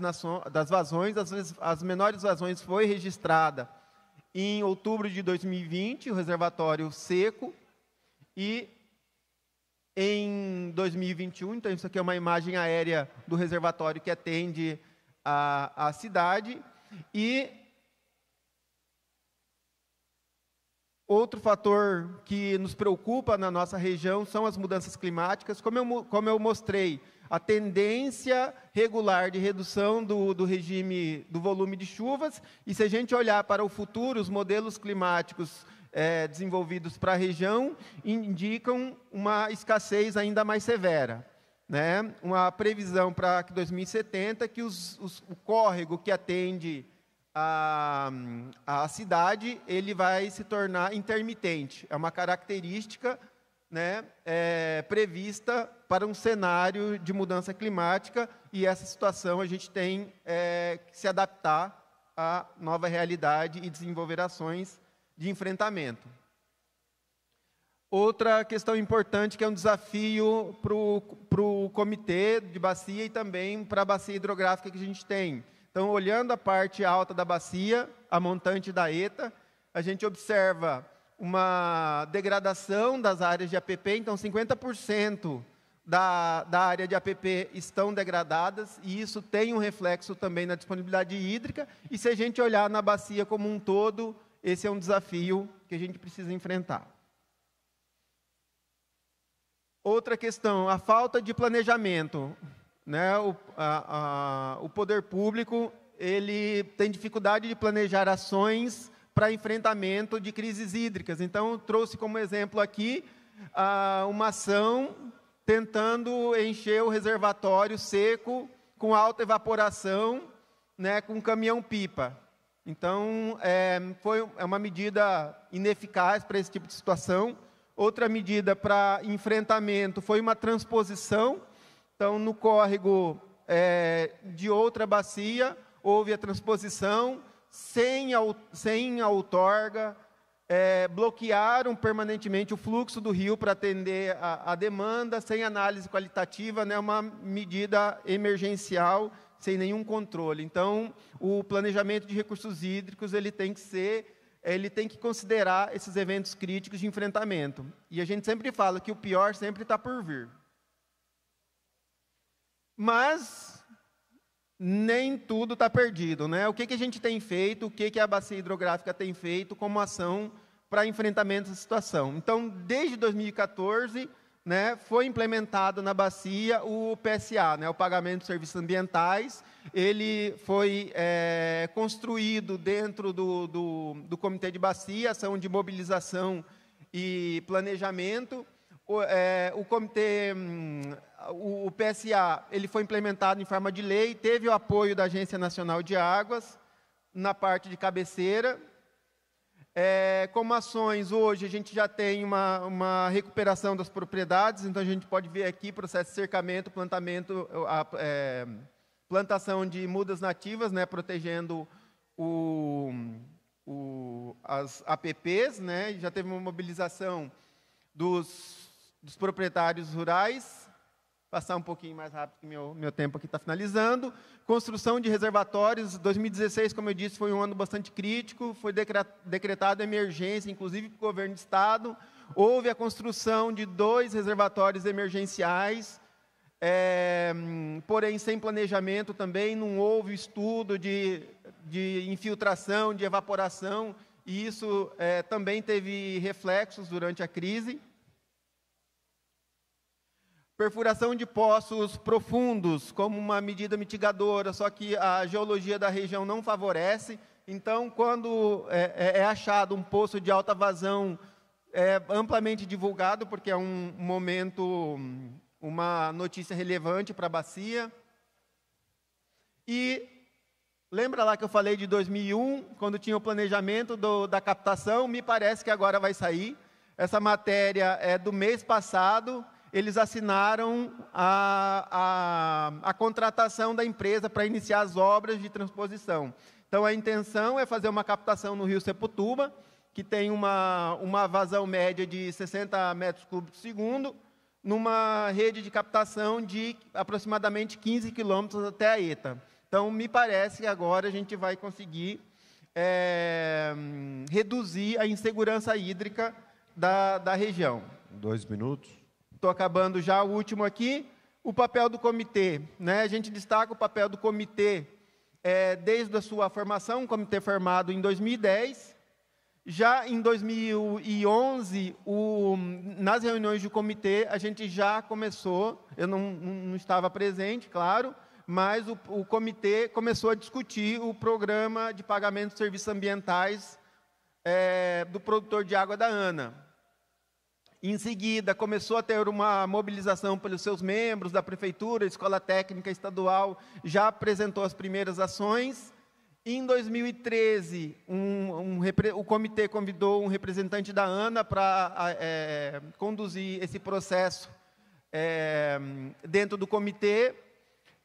das vazões. As menores vazões foi registrada em outubro de 2020, o reservatório seco, e em 2021, então isso aqui é uma imagem aérea do reservatório que atende a cidade. E outro fator que nos preocupa na nossa região são as mudanças climáticas. Como eu mostrei, a tendência regular de redução do regime do volume de chuvas, e se a gente olhar para o futuro, os modelos climáticos desenvolvidos para a região indicam uma escassez ainda mais severa, né? Uma previsão para 2070 que o córrego que atende a cidade ele vai se tornar intermitente. É uma característica, né, prevista para um cenário de mudança climática, e essa situação a gente tem que se adaptar à nova realidade e desenvolver ações de enfrentamento. Outra questão importante, que é um desafio para o comitê de bacia e também para a bacia hidrográfica que a gente tem. Então, olhando a parte alta da bacia, a montante da ETA, a gente observa uma degradação das áreas de APP, então 50% da área de APP estão degradadas, e isso tem um reflexo também na disponibilidade hídrica, e se a gente olhar na bacia como um todo, esse é um desafio que a gente precisa enfrentar. Outra questão, a falta de planejamento, né? O poder público ele tem dificuldade de planejar ações para enfrentamento de crises hídricas. Então, eu trouxe como exemplo aqui uma ação tentando encher o reservatório seco com alta evaporação, né, com caminhão-pipa. Então, é uma medida ineficaz para esse tipo de situação. Outra medida para enfrentamento foi uma transposição. Então, no córrego de outra bacia, houve a transposição sem a outorga, bloquearam permanentemente o fluxo do rio para atender a demanda, sem análise qualitativa, né, uma medida emergencial, sem nenhum controle. Então, o planejamento de recursos hídricos ele tem que considerar esses eventos críticos de enfrentamento. E a gente sempre fala que o pior sempre está por vir. Mas nem tudo está perdido, né? O que a gente tem feito, o que a Bacia Hidrográfica tem feito como ação para enfrentamento dessa situação? Então, desde 2014, né, foi implementado na bacia o PSA, né, o Pagamento de Serviços Ambientais. Ele foi construído dentro do Comitê de Bacia, ação de mobilização e planejamento. O PSA ele foi implementado em forma de lei, teve o apoio da Agência Nacional de Águas, na parte de cabeceira. Como ações, hoje a gente já tem uma recuperação das propriedades, então a gente pode ver aqui processo de cercamento, plantação de mudas nativas, né, protegendo as APPs, né, já teve uma mobilização dos proprietários rurais. Passar um pouquinho mais rápido, que meu tempo aqui está finalizando. Construção de reservatórios. 2016, como eu disse, foi um ano bastante crítico. Foi decretada emergência, inclusive para o governo do Estado. Houve a construção de 2 reservatórios emergenciais, porém sem planejamento também. Não houve estudo de infiltração, de evaporação, e isso também teve reflexos durante a crise. Perfuração de poços profundos como uma medida mitigadora, só que a geologia da região não favorece. Então, quando é achado um poço de alta vazão, é amplamente divulgado, porque é um momento, uma notícia relevante para a bacia. E lembra lá que eu falei de 2001, quando tinha o planejamento da captação? Me parece que agora vai sair. Essa matéria é do mês passado. Eles assinaram a contratação da empresa para iniciar as obras de transposição. Então, a intenção é fazer uma captação no rio Seputuba, que tem uma vazão média de 60 metros cúbicos por segundo, numa rede de captação de aproximadamente 15 quilômetros até a ETA. Então, me parece que agora a gente vai conseguir reduzir a insegurança hídrica da região. 2 minutos. Estou acabando já o último aqui. O papel do comitê, né? A gente destaca o papel do comitê desde a sua formação, um comitê formado em 2010. Já em 2011, nas reuniões do comitê, a gente já começou, eu não estava presente, claro, mas o comitê começou a discutir o programa de pagamento de serviços ambientais do produtor de água da ANA. Em seguida, começou a ter uma mobilização pelos seus membros da prefeitura, escola técnica estadual, já apresentou as primeiras ações. Em 2013, o comitê convidou um representante da ANA para conduzir esse processo dentro do comitê.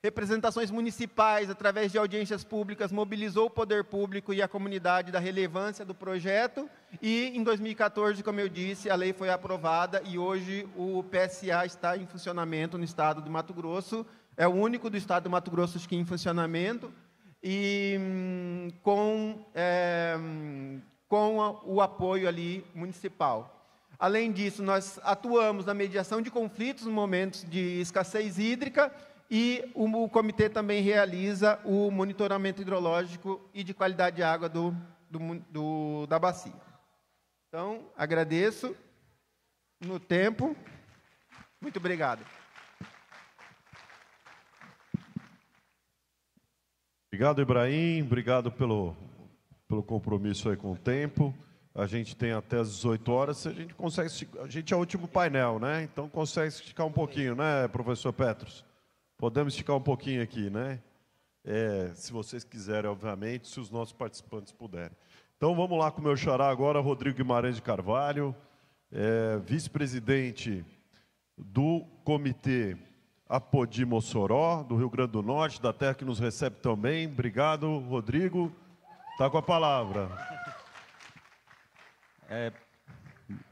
Representações municipais, através de audiências públicas, mobilizou o poder público e a comunidade da relevância do projeto. E, em 2014, como eu disse, a lei foi aprovada e hoje o PSA está em funcionamento no estado do Mato Grosso. É o único do estado do Mato Grosso que em funcionamento. E com com o apoio ali municipal. Além disso, nós atuamos na mediação de conflitos no momentos de escassez hídrica e o comitê também realiza o monitoramento hidrológico e de qualidade de água da bacia. Então, agradeço no tempo. Muito obrigado. Obrigado, Ibrahim. Obrigado pelo compromisso aí com o tempo. A gente tem até as 18 horas. A gente consegue, a gente é o último painel, né? Então consegue esticar um pouquinho, né, professor Petros? Podemos esticar um pouquinho aqui, né? Se vocês quiserem, obviamente, se os nossos participantes puderem. Então vamos lá com o meu xará agora, Rodrigo Guimarães de Carvalho, vice-presidente do Comitê Apodi Mossoró, do Rio Grande do Norte, da terra que nos recebe também. Obrigado, Rodrigo. Está com a palavra.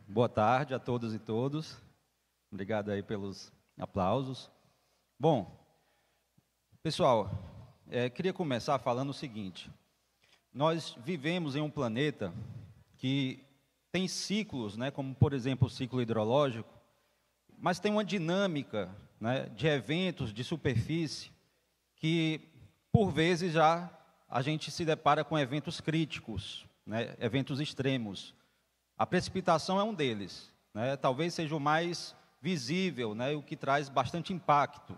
Boa tarde a todas e todos. Obrigado aí pelos aplausos. Bom, pessoal, queria começar falando o seguinte. Nós vivemos em um planeta que tem ciclos, né, como, por exemplo, o ciclo hidrológico, mas tem uma dinâmica, né, de eventos de superfície que, por vezes, já a gente se depara com eventos críticos, né, eventos extremos. A precipitação é um deles, né, talvez seja o mais visível, né, o que traz bastante impacto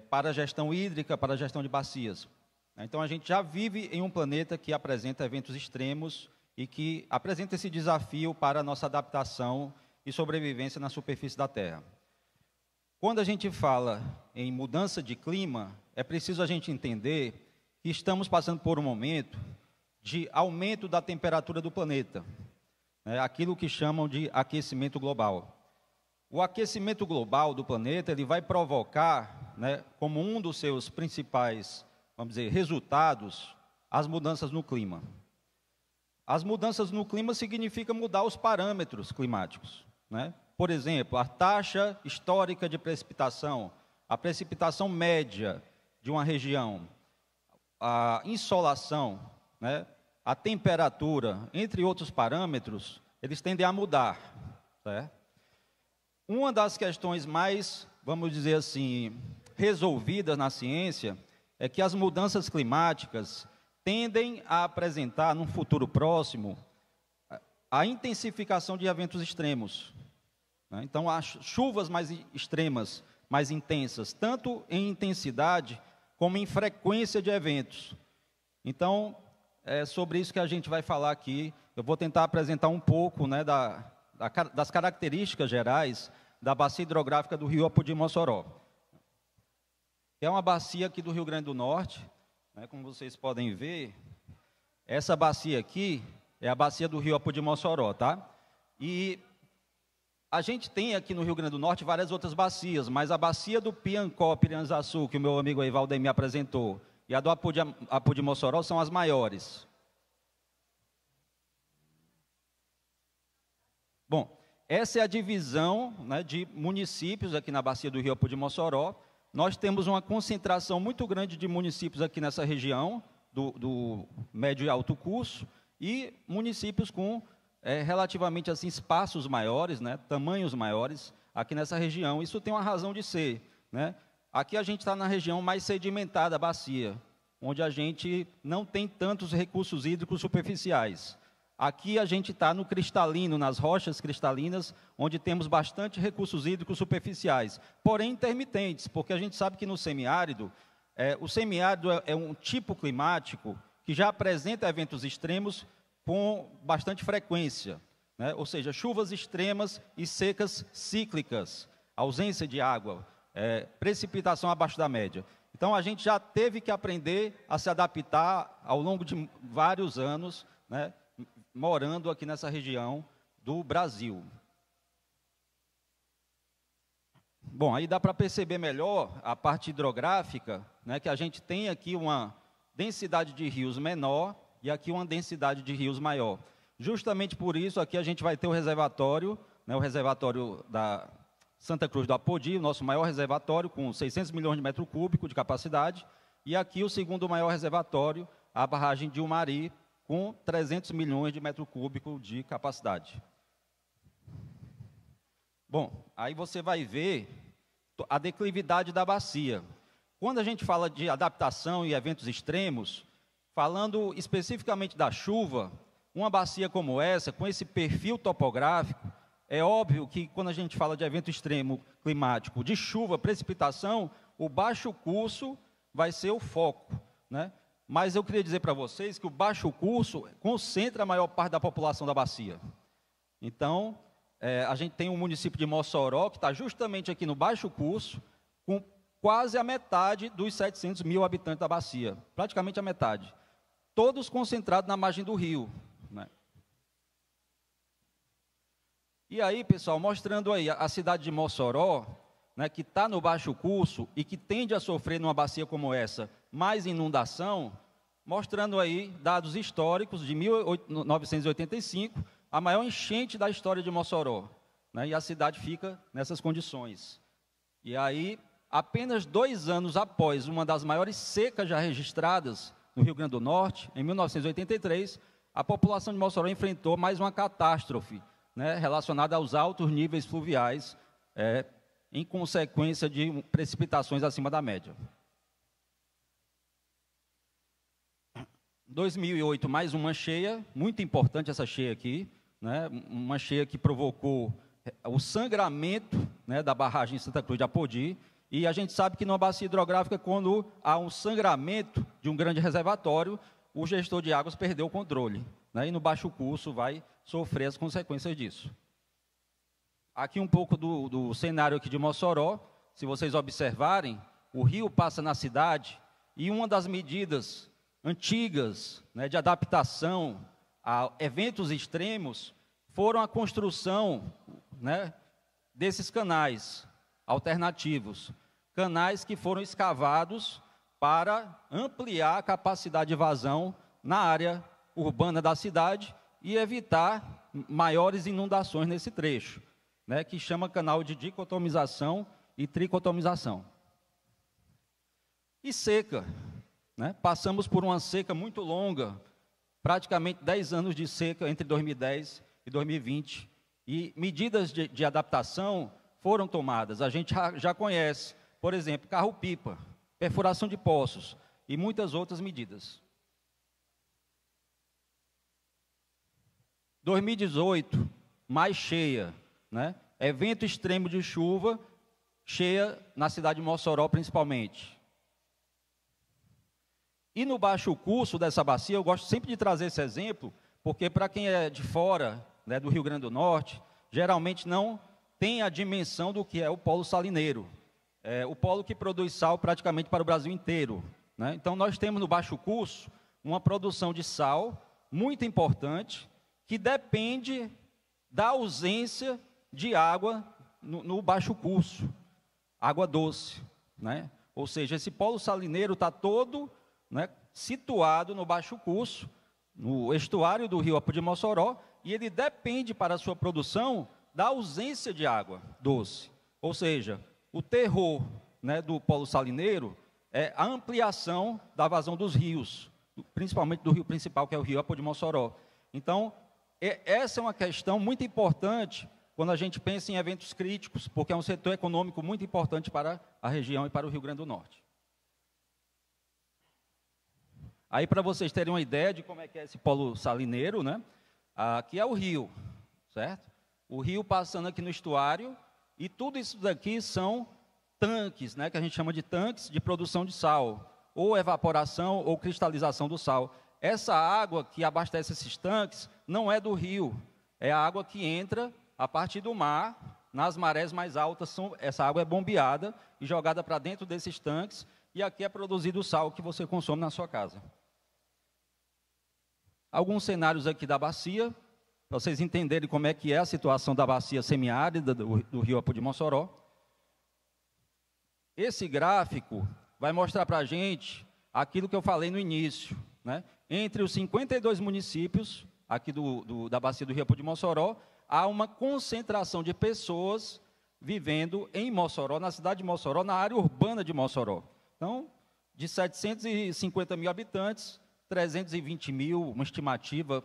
para a gestão hídrica, para a gestão de bacias. Então, a gente já vive em um planeta que apresenta eventos extremos e que apresenta esse desafio para a nossa adaptação e sobrevivência na superfície da Terra. Quando a gente fala em mudança de clima, é preciso a gente entender que estamos passando por um momento de aumento da temperatura do planeta, né, aquilo que chamam de aquecimento global. O aquecimento global do planeta ele vai provocar, né, como um dos seus principais, vamos dizer, resultados, as mudanças no clima. As mudanças no clima significa mudar os parâmetros climáticos, né? Por exemplo, a taxa histórica de precipitação, a precipitação média de uma região, a insolação, né, a temperatura, entre outros parâmetros, eles tendem a mudar, certo? Uma das questões mais, vamos dizer assim, resolvidas na ciência é que as mudanças climáticas tendem a apresentar, num futuro próximo, a intensificação de eventos extremos. Então, há chuvas mais extremas, mais intensas, tanto em intensidade como em frequência de eventos. Então, é sobre isso que a gente vai falar aqui. Eu vou tentar apresentar um pouco, né, das características gerais da bacia hidrográfica do rio Apodi Mossoró. É uma bacia aqui do Rio Grande do Norte, né, como vocês podem ver. Essa bacia aqui é a bacia do rio Apodi Mossoró, tá? E a gente tem aqui no Rio Grande do Norte várias outras bacias, mas a bacia do Piancó, Piranhaçu, que o meu amigo Evaldo me apresentou, e a do Apodi Mossoró são as maiores. Bom, essa é a divisão, né, de municípios aqui na bacia do rio Apodi Mossoró. Nós temos uma concentração muito grande de municípios aqui nessa região, do médio e alto curso, e municípios com relativamente assim, espaços maiores, né, tamanhos maiores, aqui nessa região. Isso tem uma razão de ser, né? Aqui a gente está na região mais sedimentada da bacia, onde a gente não tem tantos recursos hídricos superficiais. Aqui a gente está no cristalino, nas rochas cristalinas, onde temos bastante recursos hídricos superficiais, porém intermitentes, porque a gente sabe que no semiárido, o semiárido é um tipo climático que já apresenta eventos extremos com bastante frequência, né? Ou seja, chuvas extremas e secas cíclicas, ausência de água, precipitação abaixo da média. Então, a gente já teve que aprender a se adaptar ao longo de vários anos, né, morando aqui nessa região do Brasil. Bom, aí dá para perceber melhor a parte hidrográfica, né, que a gente tem aqui uma densidade de rios menor e aqui uma densidade de rios maior. Justamente por isso, aqui a gente vai ter o reservatório, né, o reservatório da Santa Cruz do Apodi, o nosso maior reservatório, com 600 milhões de metros cúbicos de capacidade, e aqui o segundo maior reservatório, a barragem de Umari, com 300 milhões de metro cúbico de capacidade. Bom, aí você vai ver a declividade da bacia. Quando a gente fala de adaptação e eventos extremos, falando especificamente da chuva, uma bacia como essa, com esse perfil topográfico, é óbvio que quando a gente fala de evento extremo climático, de chuva, precipitação, o baixo curso vai ser o foco, né? Mas eu queria dizer para vocês que o baixo curso concentra a maior parte da população da bacia. Então, a gente tem o município de Mossoró, que está justamente aqui no baixo curso, com quase a metade dos 700 mil habitantes da bacia, praticamente a metade. Todos concentrados na margem do rio, né? E aí, pessoal, mostrando aí a cidade de Mossoró, né, que está no baixo curso e que tende a sofrer numa bacia como essa, mais inundação, mostrando aí dados históricos de 1985, a maior enchente da história de Mossoró, né, e a cidade fica nessas condições. E aí, apenas 2 anos após uma das maiores secas já registradas no Rio Grande do Norte, em 1983, a população de Mossoró enfrentou mais uma catástrofe, né, relacionada aos altos níveis fluviais, em consequência de precipitações acima da média. 2008, mais uma cheia, muito importante essa cheia aqui, né, uma cheia que provocou o sangramento, né, da barragem Santa Cruz de Apodi, e a gente sabe que numa bacia hidrográfica, quando há um sangramento de um grande reservatório, o gestor de águas perdeu o controle, né, e no baixo curso vai sofrer as consequências disso. Aqui um pouco do cenário aqui de Mossoró, se vocês observarem, o rio passa na cidade, e uma das medidas antigas, né, de adaptação a eventos extremos, foram a construção, né, desses canais alternativos, canais que foram escavados para ampliar a capacidade de vazão na área urbana da cidade e evitar maiores inundações nesse trecho, né, que chama canal de dicotomização e tricotomização. E seca, né? Passamos por uma seca muito longa, praticamente 10 anos de seca entre 2010 e 2020, e medidas de adaptação foram tomadas. A gente já conhece, por exemplo, carro-pipa, perfuração de poços e muitas outras medidas. 2018, mais cheia, né? Evento extremo de chuva, cheia na cidade de Mossoró principalmente. E no baixo curso dessa bacia, eu gosto sempre de trazer esse exemplo, porque para quem é de fora, né, do Rio Grande do Norte, geralmente não tem a dimensão do que é o polo salineiro. É o polo que produz sal praticamente para o Brasil inteiro, né? Então, nós temos no baixo curso uma produção de sal muito importante, que depende da ausência de água no baixo curso, água doce, né? Ou seja, esse polo salineiro está todo, né, situado no baixo curso, no estuário do rio Apodi Mossoró, e ele depende para a sua produção da ausência de água doce. Ou seja, o terror, né, do polo salineiro é a ampliação da vazão dos rios, principalmente do rio principal, que é o rio Apodi Mossoró. Então, essa é uma questão muito importante quando a gente pensa em eventos críticos, porque é um setor econômico muito importante para a região e para o Rio Grande do Norte. Aí, para vocês terem uma ideia de como é que é esse polo salineiro, né? Aqui é o rio, certo? O rio passando aqui no estuário, e tudo isso daqui são tanques, né, que a gente chama de tanques de produção de sal, ou evaporação ou cristalização do sal. Essa água que abastece esses tanques não é do rio, é a água que entra a partir do mar, nas marés mais altas, essa água é bombeada e jogada para dentro desses tanques, e aqui é produzido o sal que você consome na sua casa. Alguns cenários aqui da bacia, para vocês entenderem como é que é a situação da bacia semiárida do rio Apodi Mossoró. Esse gráfico vai mostrar para a gente aquilo que eu falei no início, né? Entre os 52 municípios aqui da bacia do rio Apodi Mossoró, há uma concentração de pessoas vivendo em Mossoró, na cidade de Mossoró, na área urbana de Mossoró. Então, de 750 mil habitantes, 320 mil, uma estimativa,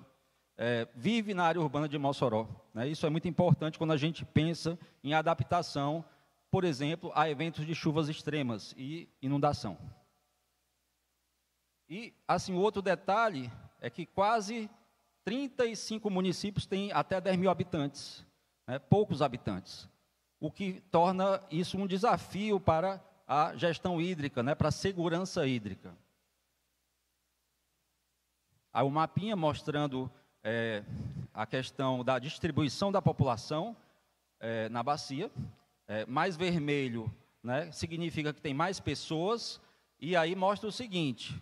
vive na área urbana de Mossoró, né? Isso é muito importante quando a gente pensa em adaptação, por exemplo, a eventos de chuvas extremas e inundação. E, assim, outro detalhe é que quase 35 municípios têm até 10 mil habitantes, né? Poucos habitantes, o que torna isso um desafio para a gestão hídrica, né? Para a segurança hídrica. Há um mapinha mostrando a questão da distribuição da população na bacia. Mais vermelho, né, significa que tem mais pessoas, e aí mostra o seguinte: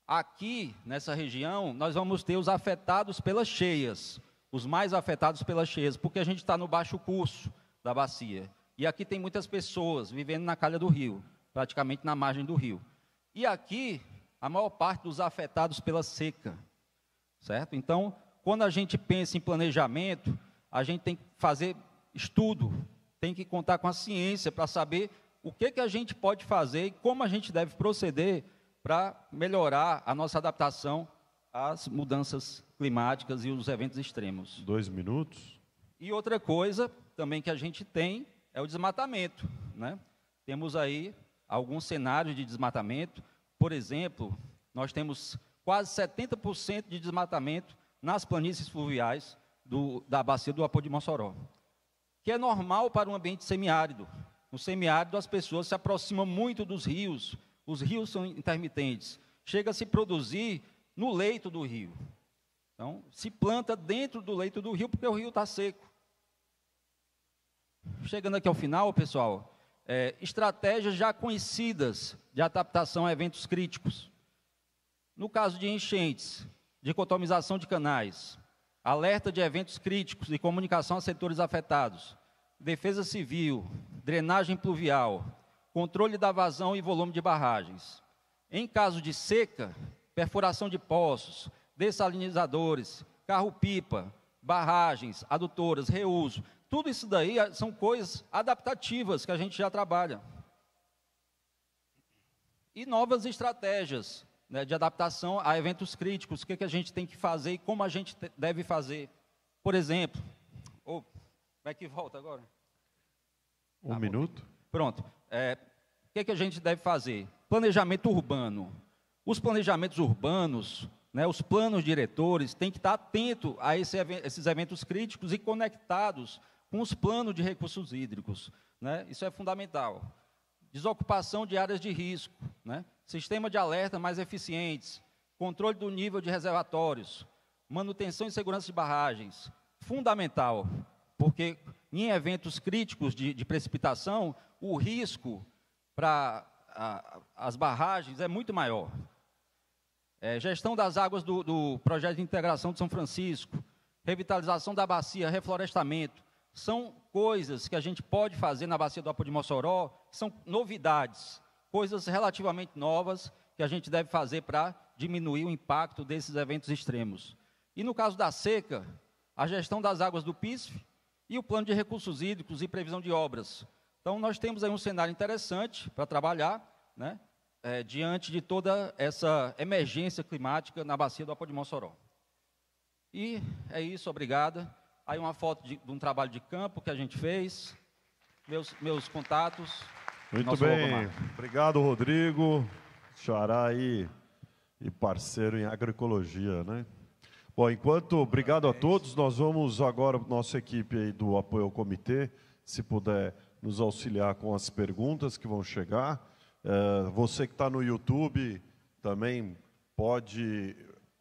aqui, nessa região, nós vamos ter os afetados pelas cheias, os mais afetados pelas cheias, porque a gente está no baixo curso da bacia. E aqui tem muitas pessoas vivendo na calha do rio, praticamente na margem do rio. E aqui, a maior parte dos afetados pela seca, certo? Então, quando a gente pensa em planejamento, a gente tem que fazer estudo, tem que contar com a ciência para saber o que a gente pode fazer e como a gente deve proceder para melhorar a nossa adaptação às mudanças climáticas e os eventos extremos. 2 minutos. E outra coisa também que a gente tem é o desmatamento, né? Temos aí alguns cenários de desmatamento. Por exemplo, nós temos quase 70% de desmatamento nas planícies fluviais da bacia do Apoio de Mossoró, que é normal para um ambiente semiárido. No semiárido, as pessoas se aproximam muito dos rios, os rios são intermitentes, chega a se produzir no leito do rio. Então, se planta dentro do leito do rio, porque o rio está seco. Chegando aqui ao final, pessoal, estratégias já conhecidas de adaptação a eventos críticos. No caso de enchentes, dicotomização de canais, alerta de eventos críticos e comunicação a setores afetados, defesa civil, drenagem pluvial, controle da vazão e volume de barragens. Em caso de seca, perfuração de poços, dessalinizadores, carro-pipa, barragens, adutoras, reuso. Tudo isso daí são coisas adaptativas que a gente já trabalha. E novas estratégias, né, de adaptação a eventos críticos, o que a gente tem que fazer e como a gente deve fazer. Por exemplo, como é que volta agora? Um minuto. Pronto. O que a gente deve fazer? Planejamento urbano. Os planejamentos urbanos, né, os planos diretores, têm que estar atentos a esses eventos críticos e conectados com os planos de recursos hídricos, né? Isso é fundamental. Desocupação de áreas de risco, né? Sistema de alerta mais eficientes, controle do nível de reservatórios, manutenção e segurança de barragens. Fundamental, porque em eventos críticos de precipitação, o risco para as barragens é muito maior. Gestão das águas do projeto de integração de São Francisco, revitalização da bacia, reflorestamento, são coisas que a gente pode fazer na bacia do Apoio de Mossoró, são novidades, coisas relativamente novas que a gente deve fazer para diminuir o impacto desses eventos extremos. E no caso da seca, a gestão das águas do PISF e o plano de recursos hídricos e previsão de obras. Então, nós temos aí um cenário interessante para trabalhar, né, diante de toda essa emergência climática na bacia do Apoio de Mossoró. E é isso, obrigada. Aí uma foto de um trabalho de campo que a gente fez, meus contatos. Muito bem, obrigado, Rodrigo, xará aí e parceiro em agroecologia, né? Bom, obrigado a todos, nós vamos agora, nossa equipe aí do apoio ao comitê, se puder nos auxiliar com as perguntas que vão chegar. Você que está no YouTube também pode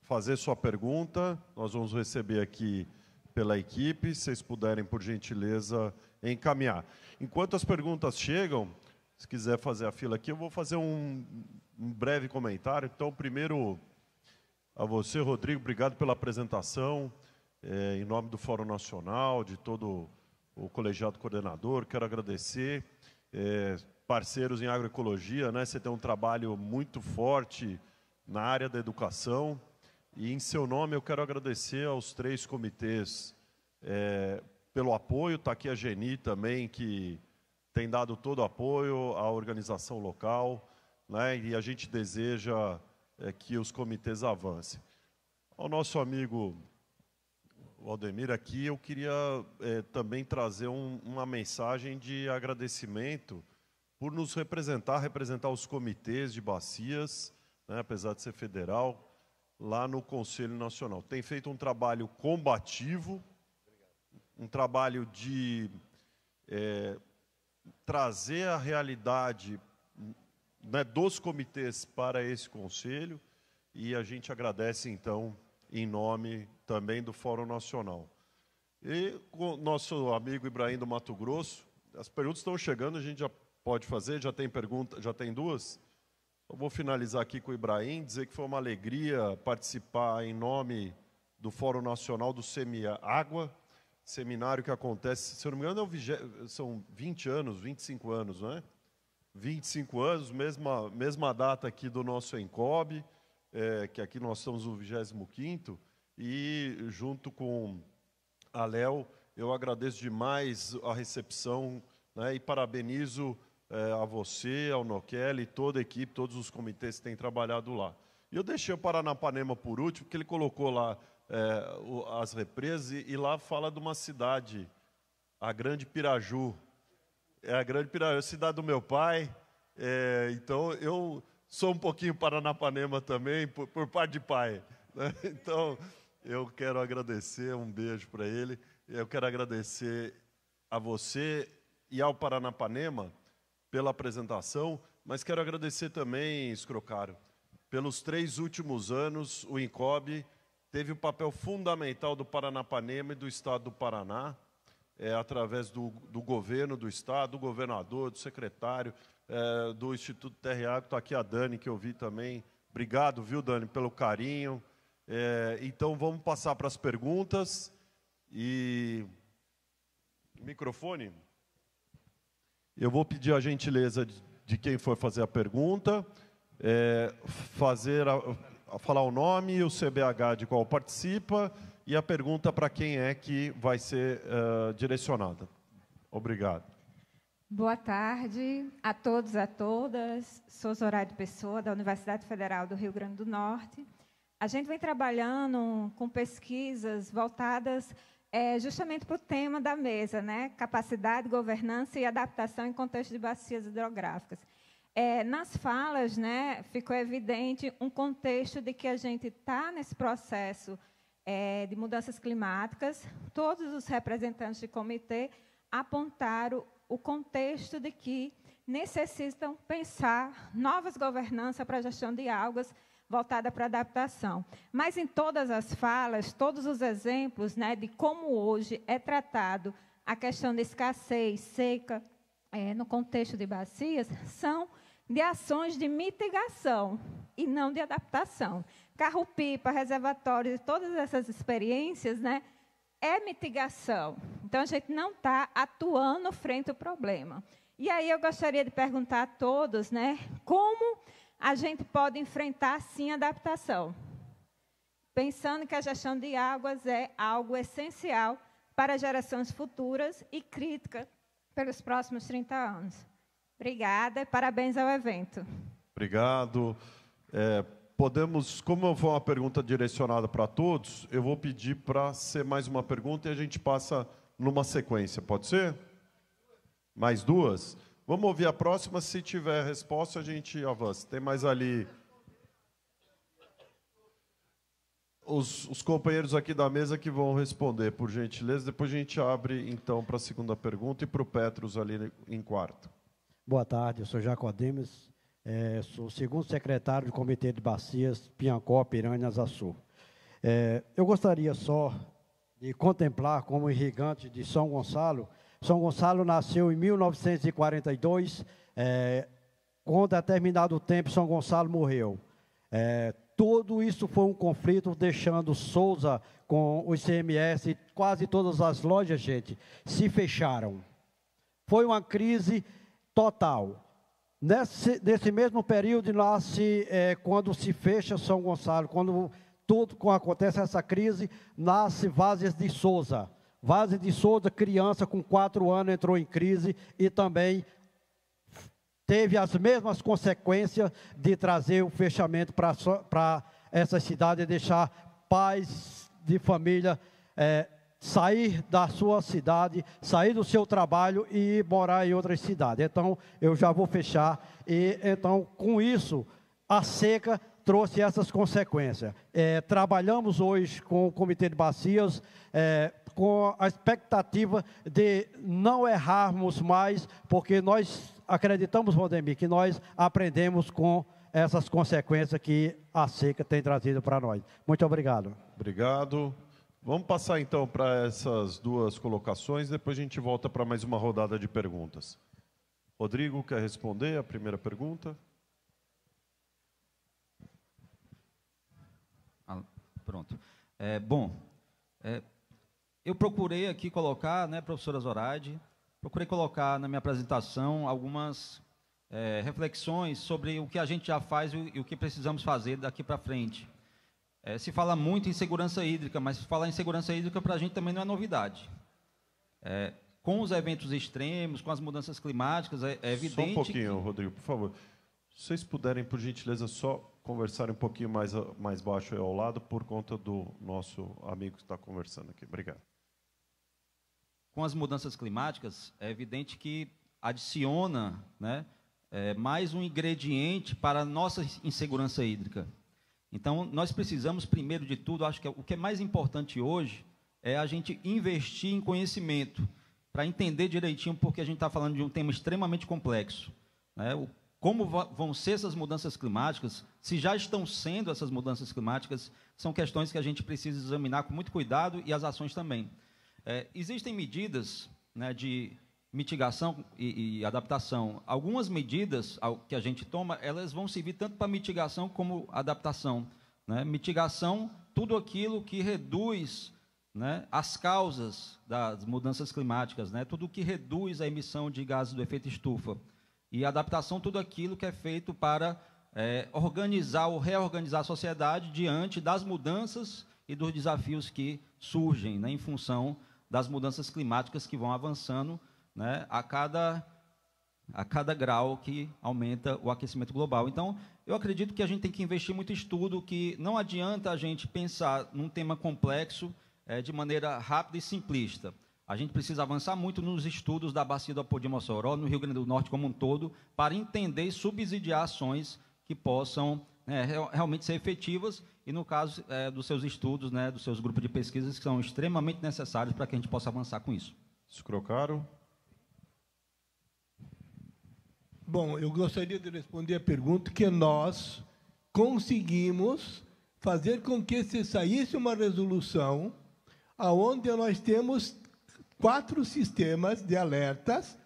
fazer sua pergunta, nós vamos receber aqui pela equipe, se vocês puderem, por gentileza, encaminhar. Enquanto as perguntas chegam, se quiser fazer a fila aqui, eu vou fazer um breve comentário. Então, primeiro, a você, Rodrigo, obrigado pela apresentação, em nome do Fórum Nacional, de todo o colegiado coordenador, quero agradecer, parceiros em agroecologia, né? Você tem um trabalho muito forte na área da educação, e em seu nome eu quero agradecer aos 3 comitês pelo apoio. Está aqui a Geni também, que tem dado todo o apoio à organização local, né? E a gente deseja que os comitês avancem. Ao nosso amigo Waldemir aqui, eu queria também trazer uma mensagem de agradecimento por nos representar os comitês de bacias, né, apesar de ser federal, lá no Conselho Nacional. Tem feito um trabalho combativo, um trabalho de trazer a realidade, né, dos comitês para esse Conselho, e a gente agradece, então, em nome também do Fórum Nacional. E com o nosso amigo Ibrahim do Mato Grosso, as perguntas estão chegando, a gente já pode fazer, já tem pergunta, já tem duas. Eu vou finalizar aqui com o Ibrahim, dizer que foi uma alegria participar em nome do Fórum Nacional do Semiágua, seminário que acontece, se eu não me engano, são 20 anos, 25 anos, não é? 25 anos, mesma data aqui do nosso ENCOB, que aqui nós estamos no 25º, e junto com a Léo, eu agradeço demais a recepção, né, e parabenizo a você, ao Nokele, toda a equipe, todos os comitês que têm trabalhado lá. E eu deixei o Paranapanema por último, porque ele colocou lá as represas, e lá fala de uma cidade, a Grande Piraju. É a Grande Piraju, a cidade do meu pai. Então, eu sou um pouquinho Paranapanema também, por parte de pai, né? Então, eu quero agradecer, um beijo para ele. Eu quero agradecer a você e ao Paranapanema pela apresentação, mas quero agradecer também, Escrocaro, pelos 3 últimos anos, o INCOB teve um papel fundamental do Paranapanema e do Estado do Paraná, através do governo do Estado, do governador, do secretário, do Instituto TRA, que está aqui a Dani, que eu vi também. Obrigado, viu, Dani, pelo carinho. Então, vamos passar para as perguntas. E... microfone? Eu vou pedir a gentileza de quem for fazer a pergunta, falar o nome e o CBH de qual participa, e a pergunta para quem é que vai ser direcionada. Obrigado. Boa tarde a todos e a todas. Sou Zoraide Pessoa, da Universidade Federal do Rio Grande do Norte. A gente vem trabalhando com pesquisas voltadas justamente para o tema da mesa, né? Capacidade, governança e adaptação em contexto de bacias hidrográficas. Nas falas, né, ficou evidente um contexto de que a gente está nesse processo de mudanças climáticas. Todos os representantes de comitê apontaram o contexto de que necessitam pensar novas governanças para a gestão de águas voltada para a adaptação. Mas, em todas as falas, todos os exemplos, né, de como hoje é tratado a questão de escassez, seca, no contexto de bacias, são de ações de mitigação e não de adaptação. Carro-pipa, reservatórios, todas essas experiências, né, é mitigação. Então, a gente não está atuando frente ao problema. E aí eu gostaria de perguntar a todos, né, como a gente pode enfrentar, sim, a adaptação, pensando que a gestão de águas é algo essencial para gerações futuras e crítica pelos próximos 30 anos. Obrigada e parabéns ao evento. Obrigado. Como foi uma pergunta direcionada para todos, eu vou pedir para ser mais uma pergunta e a gente passa numa sequência, pode ser? Mais duas? Vamos ouvir a próxima, se tiver resposta a gente avança. Tem mais ali... Os companheiros aqui da mesa que vão responder, por gentileza. Depois a gente abre, então, para a segunda pergunta e para o Petros ali em quarto. Boa tarde, eu sou Jaco Ademes, sou o segundo secretário do Comitê de Bacias, Piancó, Piranha, Açu. Eu gostaria só de contemplar como irrigante de São Gonçalo. São Gonçalo nasceu em 1942, com determinado tempo São Gonçalo morreu. Tudo isso foi um conflito, deixando Souza com o ICMS, quase todas as lojas, gente, se fecharam. Foi uma crise total. Nesse mesmo período, nasce, quando se fecha São Gonçalo, quando acontece essa crise, nasce Vazes de Souza. Vazes de Souza, criança com 4 anos, entrou em crise e também teve as mesmas consequências de trazer o fechamento para essa cidade e deixar pais de família sair da sua cidade, sair do seu trabalho e morar em outras cidades. Então, eu já vou fechar. E, então, com isso, a seca trouxe essas consequências. Trabalhamos hoje com o Comitê de Bacias, com a expectativa de não errarmos mais, porque nós acreditamos, Valdemir, que nós aprendemos com essas consequências que a seca tem trazido para nós. Muito obrigado. Obrigado. Vamos passar, então, para essas duas colocações, depois a gente volta para mais uma rodada de perguntas. Rodrigo, quer responder a primeira pergunta? Pronto. Eu procurei aqui colocar, né, professora Zoraide, procurei colocar na minha apresentação algumas reflexões sobre o que a gente já faz e o que precisamos fazer daqui para frente. Se fala muito em segurança hídrica, mas falar em segurança hídrica para a gente também não é novidade. Com os eventos extremos, com as mudanças climáticas, é evidente... Só um pouquinho, Rodrigo, por favor. Se vocês puderem, por gentileza, só conversarem um pouquinho mais baixo aí ao lado, por conta do nosso amigo que está conversando aqui. Obrigado. Com as mudanças climáticas, é evidente que adiciona, né, mais um ingrediente para a nossa insegurança hídrica. Então, nós precisamos, primeiro de tudo, acho que o que é mais importante hoje é a gente investir em conhecimento, para entender direitinho, porque a gente está falando de um tema extremamente complexo, né? Como vão ser essas mudanças climáticas, se já estão sendo essas mudanças climáticas, são questões que a gente precisa examinar com muito cuidado e as ações também. Existem medidas, né, de mitigação e adaptação. Algumas medidas que a gente toma, elas vão servir tanto para mitigação como adaptação, né? Mitigação, tudo aquilo que reduz, né, as causas das mudanças climáticas, né? Tudo que reduz a emissão de gases do efeito estufa. E adaptação, tudo aquilo que é feito para organizar ou reorganizar a sociedade diante das mudanças e dos desafios que surgem, né, em função das mudanças climáticas que vão avançando, né, a cada grau que aumenta o aquecimento global. Então, eu acredito que a gente tem que investir muito em estudo, que não adianta a gente pensar num tema complexo de maneira rápida e simplista. A gente precisa avançar muito nos estudos da bacia do Aporto de Mossoró, no Rio Grande do Norte como um todo, para entender e subsidiar ações que possam realmente ser efetivas, e no caso dos seus estudos, né, dos seus grupos de pesquisas, que são extremamente necessários para que a gente possa avançar com isso. Scrocaro. Bom, eu gostaria de responder a pergunta que nós conseguimos fazer com que se saísse uma resolução aonde nós temos 4 sistemas de alertas,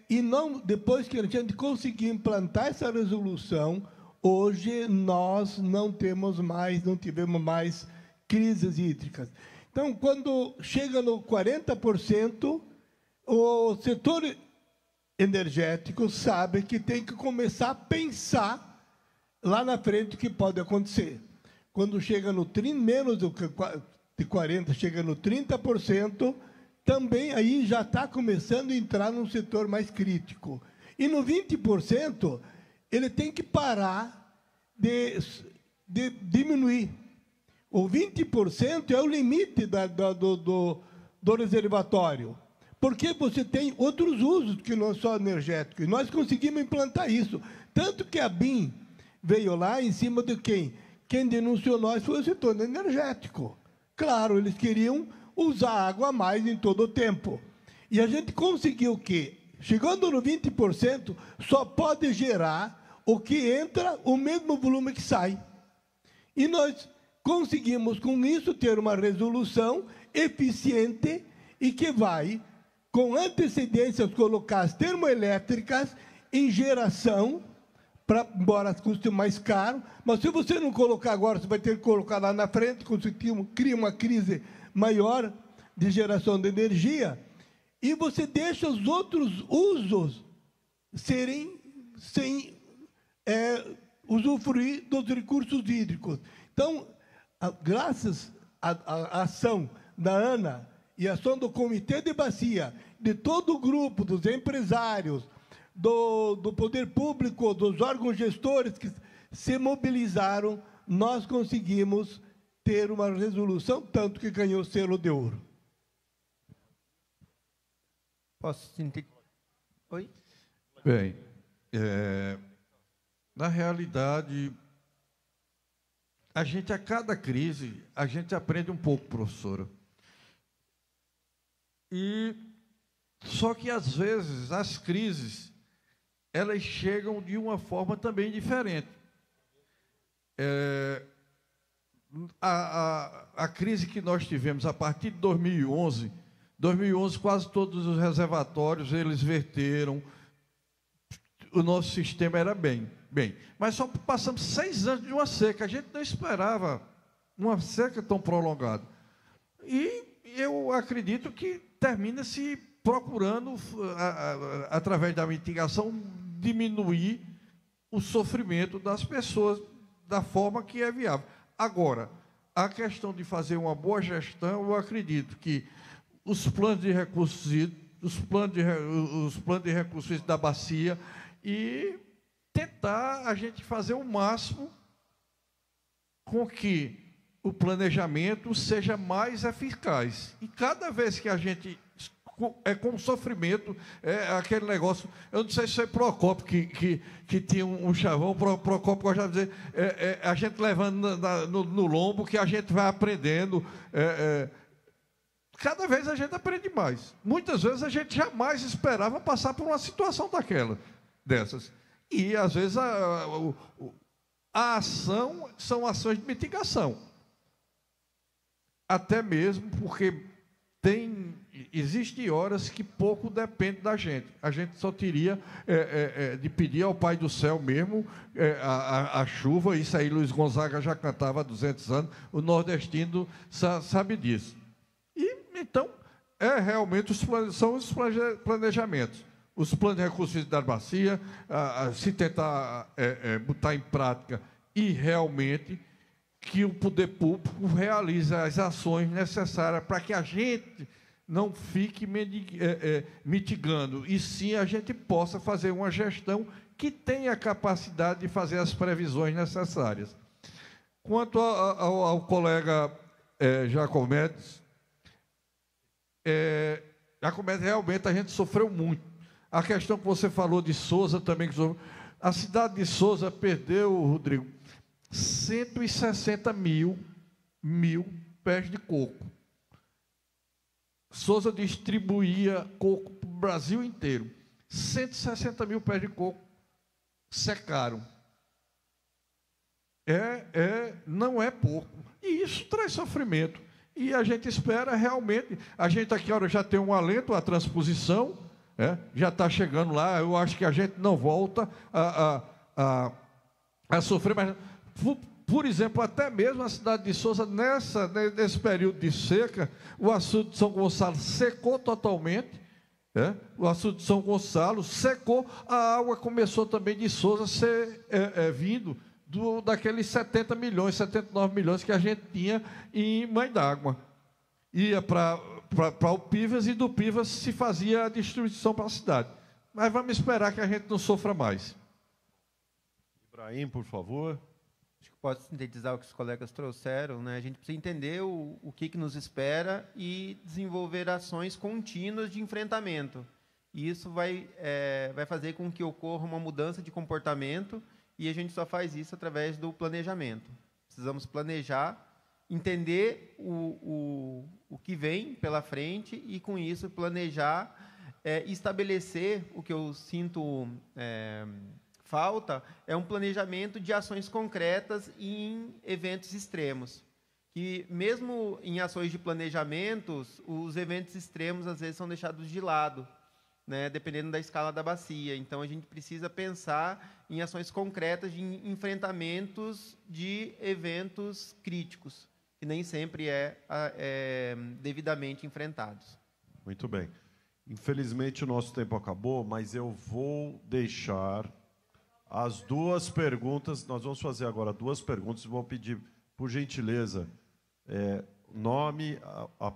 e não, depois que a gente conseguir implantar essa resolução, hoje nós não tivemos mais crises hídricas. Então, quando chega no 40%, o setor energético sabe que tem que começar a pensar lá na frente o que pode acontecer. Quando chega no menos do que de 40%, chega no 30%, também aí já está começando a entrar num setor mais crítico. E no 20%, ele tem que parar de diminuir. O 20% é o limite do reservatório, porque você tem outros usos que não só energéticos. E nós conseguimos implantar isso. Tanto que a BIM veio lá em cima de quem? Quem denunciou nós foi o setor energético. Claro, eles queriam usar água a mais em todo o tempo. E a gente conseguiu o quê? Chegando no 20%, só pode gerar o que entra, o mesmo volume que sai. E nós conseguimos, com isso, ter uma resolução eficiente e que vai, com antecedência, colocar as termoelétricas em geração, embora custe mais caro, mas se você não colocar agora, você vai ter que colocar lá na frente, cria uma crise maior de geração de energia, e você deixa os outros usos serem sem usufruir dos recursos hídricos. Então, graças à ação da ANA e à ação do Comitê de Bacia, de todo o grupo, dos empresários, do poder público, dos órgãos gestores que se mobilizaram, nós conseguimos ter uma resolução, tanto que ganhou o selo de ouro. Posso sentir? Oi? Bem, na realidade, a cada crise, a gente aprende um pouco, professora. Só que, às vezes, as crises, elas chegam de uma forma também diferente. A crise que nós tivemos a partir de 2011, quase todos os reservatórios, eles verteram, o nosso sistema era bem. Mas só passamos 6 anos de uma seca, a gente não esperava uma seca tão prolongada. E eu acredito que termina-se procurando, através da mitigação, diminuir o sofrimento das pessoas da forma que é viável. Agora, a questão de fazer uma boa gestão, eu acredito que os planos de recursos da bacia e tentar a gente fazer o máximo com que o planejamento seja mais eficaz. E cada vez que a gente com sofrimento, aquele negócio, eu não sei se foi Procópio que tinha um chavão, Procópio gostava de dizer, a gente levando no lombo que a gente vai aprendendo, cada vez a gente aprende mais. Muitas vezes a gente jamais esperava passar por uma situação dessas. E, às vezes, a ação são ações de mitigação. Até mesmo porque existem horas que pouco depende da gente. A gente só teria de pedir ao Pai do Céu mesmo a chuva. Isso aí Luiz Gonzaga já cantava há 200 anos. O nordestino sabe disso. Então, realmente são os planejamentos. Os planos de recursos da bacia, se tentar botar em prática e realmente que o poder público realize as ações necessárias para que a gente não fique mitigando, e sim a gente possa fazer uma gestão que tenha a capacidade de fazer as previsões necessárias. Quanto ao colega Jacomedes, realmente a gente sofreu muito. A questão que você falou de Sousa também, a cidade de Sousa perdeu, Rodrigo, 160 mil pés de coco. Sousa distribuía coco para o Brasil inteiro. 160 mil pés de coco secaram. Não é pouco. E isso traz sofrimento. E a gente espera realmente, a gente aqui agora já tem um alento, a transposição, já está chegando lá, eu acho que a gente não volta a sofrer, mas, por exemplo, até mesmo a cidade de Sousa, nesse período de seca, o açude de São Gonçalo secou totalmente, o açude de São Gonçalo secou, a água começou também de Sousa a ser vindo daqueles 70 milhões, 79 milhões que a gente tinha em Mãe d'Água. Ia para o Pivas, e do Pivas se fazia a distribuição para a cidade. Mas vamos esperar que a gente não sofra mais. Ibrahim, por favor. Acho que pode sintetizar o que os colegas trouxeram, né? A gente precisa entender o que nos espera e desenvolver ações contínuas de enfrentamento. E isso vai fazer com que ocorra uma mudança de comportamento, e a gente só faz isso através do planejamento. Precisamos planejar, entender o que vem pela frente e, com isso, planejar, estabelecer o que eu sinto falta, é um planejamento de ações concretas em eventos extremos. Que, mesmo em ações de planejamentos, os eventos extremos, às vezes, são deixados de lado, né, dependendo da escala da bacia. Então, a gente precisa pensar em ações concretas de enfrentamentos de eventos críticos, que nem sempre devidamente enfrentados. Muito bem. Infelizmente, o nosso tempo acabou, mas eu vou deixar as 2 perguntas. Nós vamos fazer agora 2 perguntas. Vou pedir, por gentileza, nome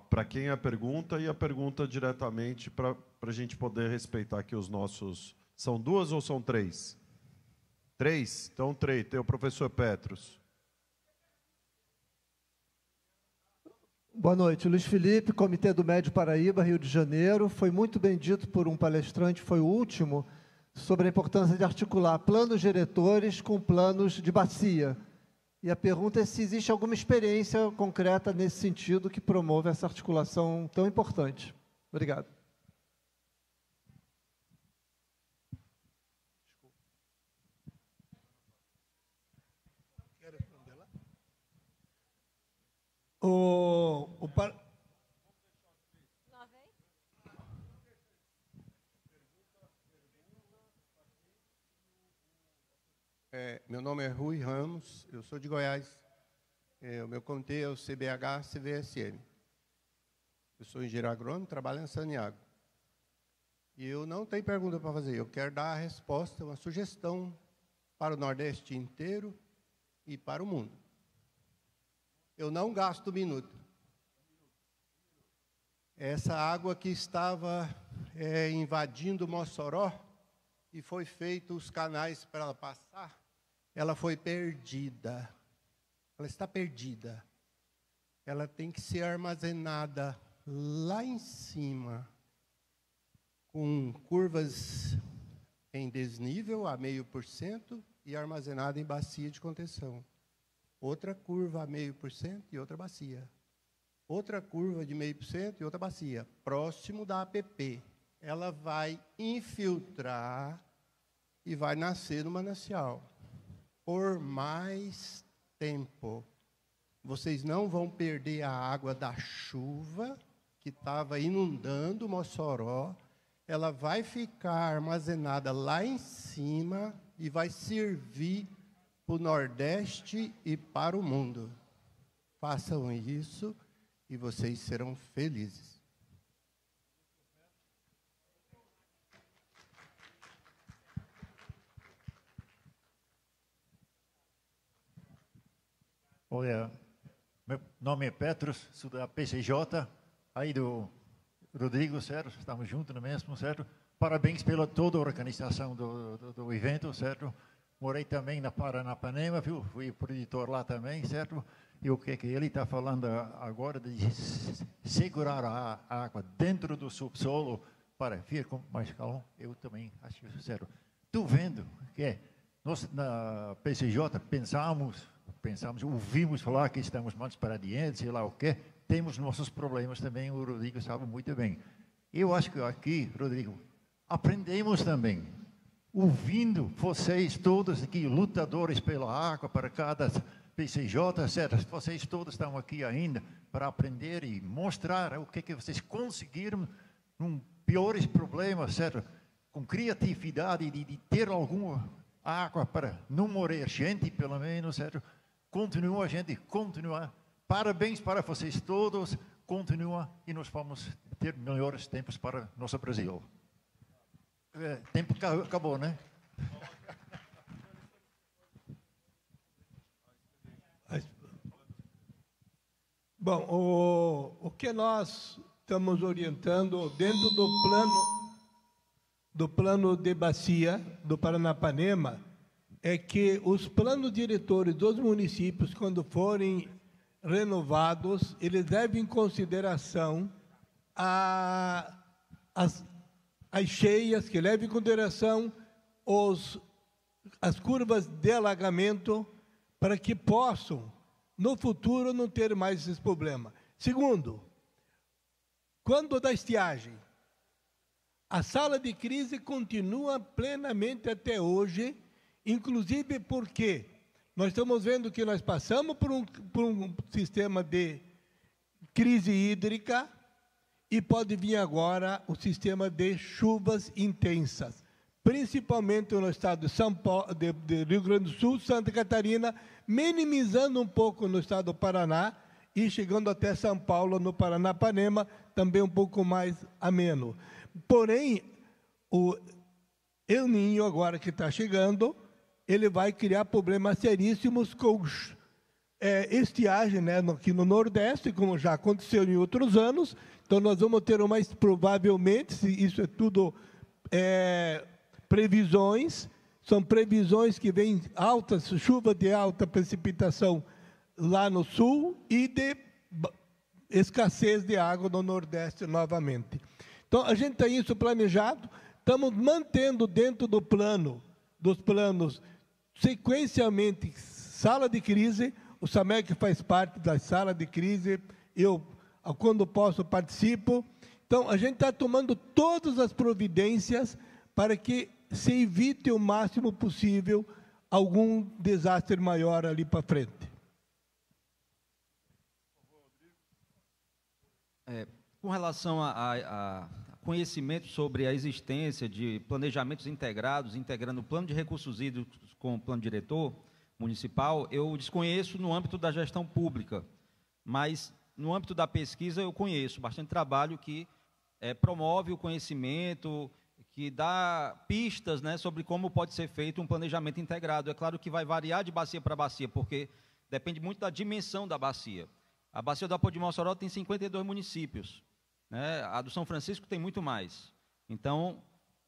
para quem é a pergunta, e a pergunta diretamente para a gente poder respeitar aqui os nossos São 2 ou são 3? 3? Então 3. Tem o professor Petros. Boa noite, Luiz Felipe, Comitê do Médio Paraíba, Rio de Janeiro. Foi muito bem dito por um palestrante, foi o último, sobre a importância de articular planos diretores com planos de bacia. E a pergunta é se existe alguma experiência concreta nesse sentido que promove essa articulação tão importante. Obrigado. Meu nome é Rui Ramos, eu sou de Goiás. O meu comitê é o CBH-CVSM. Eu sou engenheiro agrônomo, trabalho em Santiago. E eu não tenho pergunta para fazer, eu quero dar a resposta, uma sugestão para o Nordeste inteiro e para o mundo. Eu não gasto minuto. Essa água que estava invadindo Mossoró e foi feito os canais para ela passar, ela foi perdida. Ela está perdida. Ela tem que ser armazenada lá em cima, com curvas em desnível a 0,5% e armazenada em bacia de contenção. Outra curva a 0,5% e outra bacia. Outra curva de 0,5% e outra bacia. Próximo da APP. Ela vai infiltrar e vai nascer no manancial. Por mais tempo. Vocês não vão perder a água da chuva que estava inundando Mossoró. Ela vai ficar armazenada lá em cima e vai servir para o Nordeste e para o mundo. Façam isso e vocês serão felizes. Olha, meu nome é Petros, sou da PCJ, aí do Rodrigo, certo? Estamos juntos no mesmo, certo? Parabéns pela toda a organização do evento, certo? Morei também na Paranapanema, viu? Fui produtor lá também, certo? E o que ele está falando agora de segurar a água dentro do subsolo para vir com mais calor, eu também acho certo. Estou vendo que nós na PCJ pensamos, ouvimos falar que estamos mais para adiante, sei lá o quê, temos nossos problemas também, o Rodrigo sabe muito bem. Eu acho que aqui, Rodrigo, aprendemos também, ouvindo vocês todos aqui, lutadores pela água, para cada PCJ, certo? Vocês todos estão aqui ainda para aprender e mostrar o que vocês conseguiram num piores problemas, certo? Com criatividade de ter alguma água para não morrer gente, pelo menos, certo? Continua, gente, continua. Parabéns para vocês todos. Continua e nós vamos ter melhores tempos para nosso Brasil. Tempo acabou, né? Bom, o que nós estamos orientando dentro do plano de bacia do Paranapanema é que os planos diretores dos municípios, quando forem renovados, eles levem em consideração as cheias, que levem em consideração as curvas de alagamento, para que possam, no futuro, não ter mais esses problemas. Segundo, quando da estiagem, a sala de crise continua plenamente até hoje, inclusive porque nós estamos vendo que nós passamos por um sistema de crise hídrica e pode vir agora o sistema de chuvas intensas, principalmente no estado de São Paulo, de Rio Grande do Sul, Santa Catarina, minimizando um pouco no estado do Paraná e chegando até São Paulo, no Paranapanema, também um pouco mais ameno. Porém, o El Niño agora que está chegando, ele vai criar problemas seríssimos com estiagem, né, aqui no Nordeste, como já aconteceu em outros anos. Então, nós vamos ter provavelmente, se isso é tudo previsões, são previsões que vêm altas, chuva de alta precipitação lá no sul e de escassez de água no Nordeste novamente. Então, a gente tem isso planejado, estamos mantendo dentro dos planos, sequencialmente, sala de crise. O SAMEC faz parte da sala de crise, eu, quando posso, participo. Então, a gente está tomando todas as providências para que se evite o máximo possível algum desastre maior ali para frente. Com relação a conhecimento sobre a existência de planejamentos integrados, integrando o plano de recursos hídricos com o plano diretor municipal, eu desconheço no âmbito da gestão pública, mas no âmbito da pesquisa eu conheço bastante trabalho que promove o conhecimento, que dá pistas, né, sobre como pode ser feito um planejamento integrado. É claro que vai variar de bacia para bacia, porque depende muito da dimensão da bacia. A bacia do Apo de Mossoró tem 52 municípios, né? A do São Francisco tem muito mais. Então,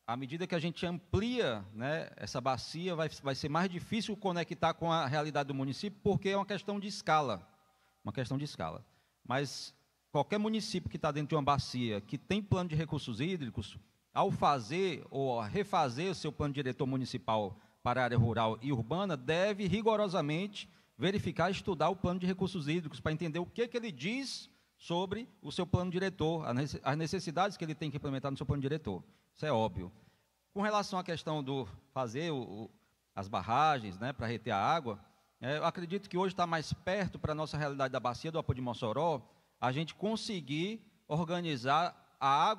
à medida que a gente amplia, né, essa bacia, vai ser mais difícil conectar com a realidade do município, porque é uma questão de escala. Mas qualquer município que está dentro de uma bacia, que tem plano de recursos hídricos, ao fazer ou refazer o seu plano diretor municipal para a área rural e urbana, deve rigorosamente verificar e estudar o plano de recursos hídricos para entender o que ele diz sobre o seu plano diretor, as necessidades que ele tem que implementar no seu plano diretor. Isso é óbvio. Com relação à questão do fazer as barragens, né, para reter a água, eu acredito que hoje está mais perto para a nossa realidade da bacia do Apo de Mossoró, a gente conseguir organizar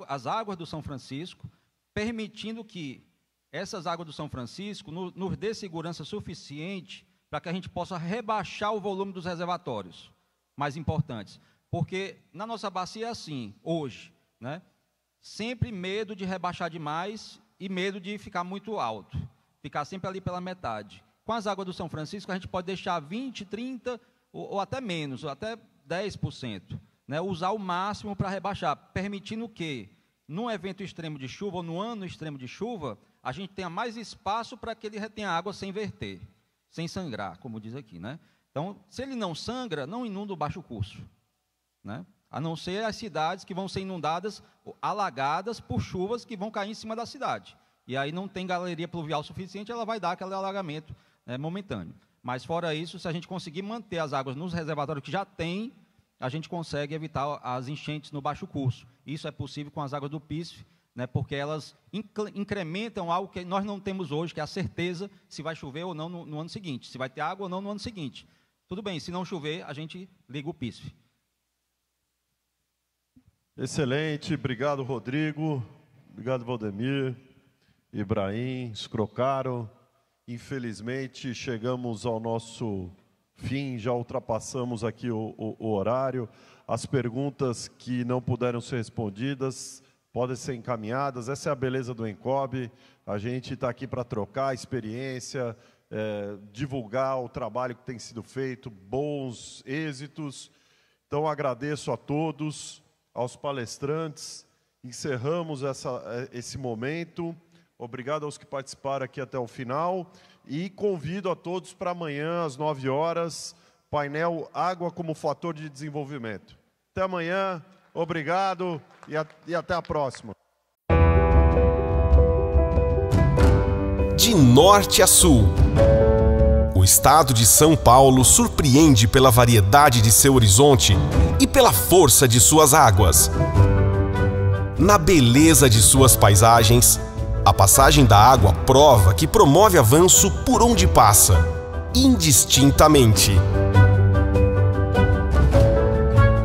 as águas do São Francisco, permitindo que essas águas do São Francisco nos dê segurança suficiente para que a gente possa rebaixar o volume dos reservatórios mais importantes. Porque na nossa bacia é assim, hoje, né? Sempre medo de rebaixar demais e medo de ficar muito alto, ficar sempre ali pela metade. Com as águas do São Francisco, a gente pode deixar 20%, 30% ou até menos, ou até 10%. Né, usar o máximo para rebaixar, permitindo que, num evento extremo de chuva, ou no ano extremo de chuva, a gente tenha mais espaço para que ele retenha água sem verter, sem sangrar, como diz aqui. Né? Então, se ele não sangra, não inunda o baixo curso. Né? A não ser as cidades que vão ser inundadas, alagadas por chuvas que vão cair em cima da cidade. E aí não tem galeria pluvial suficiente, ela vai dar aquele alagamento momentâneo. Mas, fora isso, se a gente conseguir manter as águas nos reservatórios que já tem, a gente consegue evitar as enchentes no baixo curso. Isso é possível com as águas do PISF, né, porque elas incrementam algo que nós não temos hoje, que é a certeza se vai chover ou não no ano seguinte, se vai ter água ou não no ano seguinte. Tudo bem, se não chover, a gente liga o PISF. Excelente, obrigado, Rodrigo, obrigado, Valdemir, Ibrahim, Scrocaro. Infelizmente, chegamos ao nosso fim, já ultrapassamos aqui o horário. As perguntas que não puderam ser respondidas podem ser encaminhadas. Essa é a beleza do Encob. A gente está aqui para trocar experiência, divulgar o trabalho que tem sido feito, bons êxitos. Então, agradeço a todos, aos palestrantes. Encerramos esse momento. Obrigado aos que participaram aqui até o final. E convido a todos para amanhã, às 9 horas, painel Água como Fator de Desenvolvimento. Até amanhã, obrigado e até a próxima. De norte a sul, o estado de São Paulo surpreende pela variedade de seu horizonte e pela força de suas águas. Na beleza de suas paisagens, a passagem da água prova que promove avanço por onde passa, indistintamente.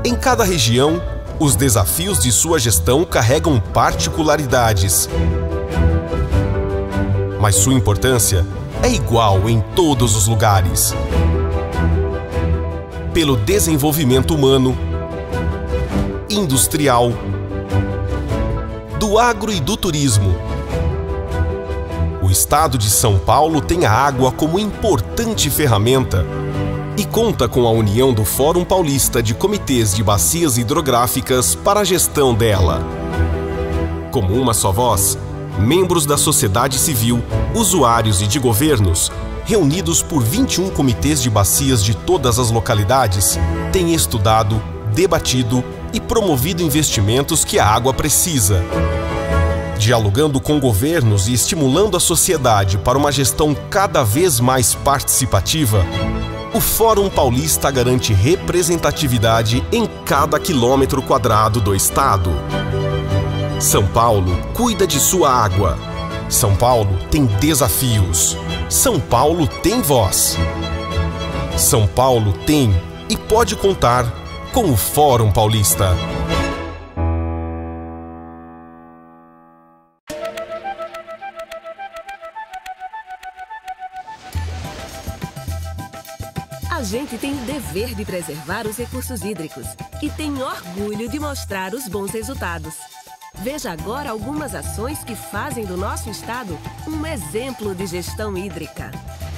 Em cada região, os desafios de sua gestão carregam particularidades. Mas sua importância é igual em todos os lugares. Pelo desenvolvimento humano, industrial, do agro e do turismo, o estado de São Paulo tem a água como importante ferramenta e conta com a união do Fórum Paulista de Comitês de Bacias Hidrográficas para a gestão dela. Como uma só voz, membros da sociedade civil, usuários e de governos, reunidos por 21 comitês de bacias de todas as localidades, têm estudado, debatido e promovido investimentos que a água precisa. Dialogando com governos e estimulando a sociedade para uma gestão cada vez mais participativa, o Fórum Paulista garante representatividade em cada quilômetro quadrado do estado. São Paulo cuida de sua água. São Paulo tem desafios. São Paulo tem voz. São Paulo tem e pode contar com o Fórum Paulista. A gente tem o dever de preservar os recursos hídricos e tem orgulho de mostrar os bons resultados. Veja agora algumas ações que fazem do nosso estado um exemplo de gestão hídrica.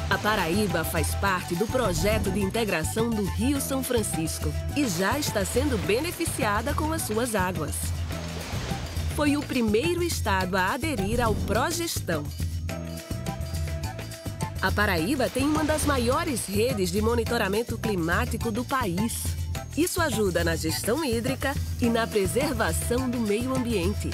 A Paraíba faz parte do projeto de integração do Rio São Francisco e já está sendo beneficiada com as suas águas. Foi o primeiro estado a aderir ao Progestão. A Paraíba tem uma das maiores redes de monitoramento climático do país. Isso ajuda na gestão hídrica e na preservação do meio ambiente.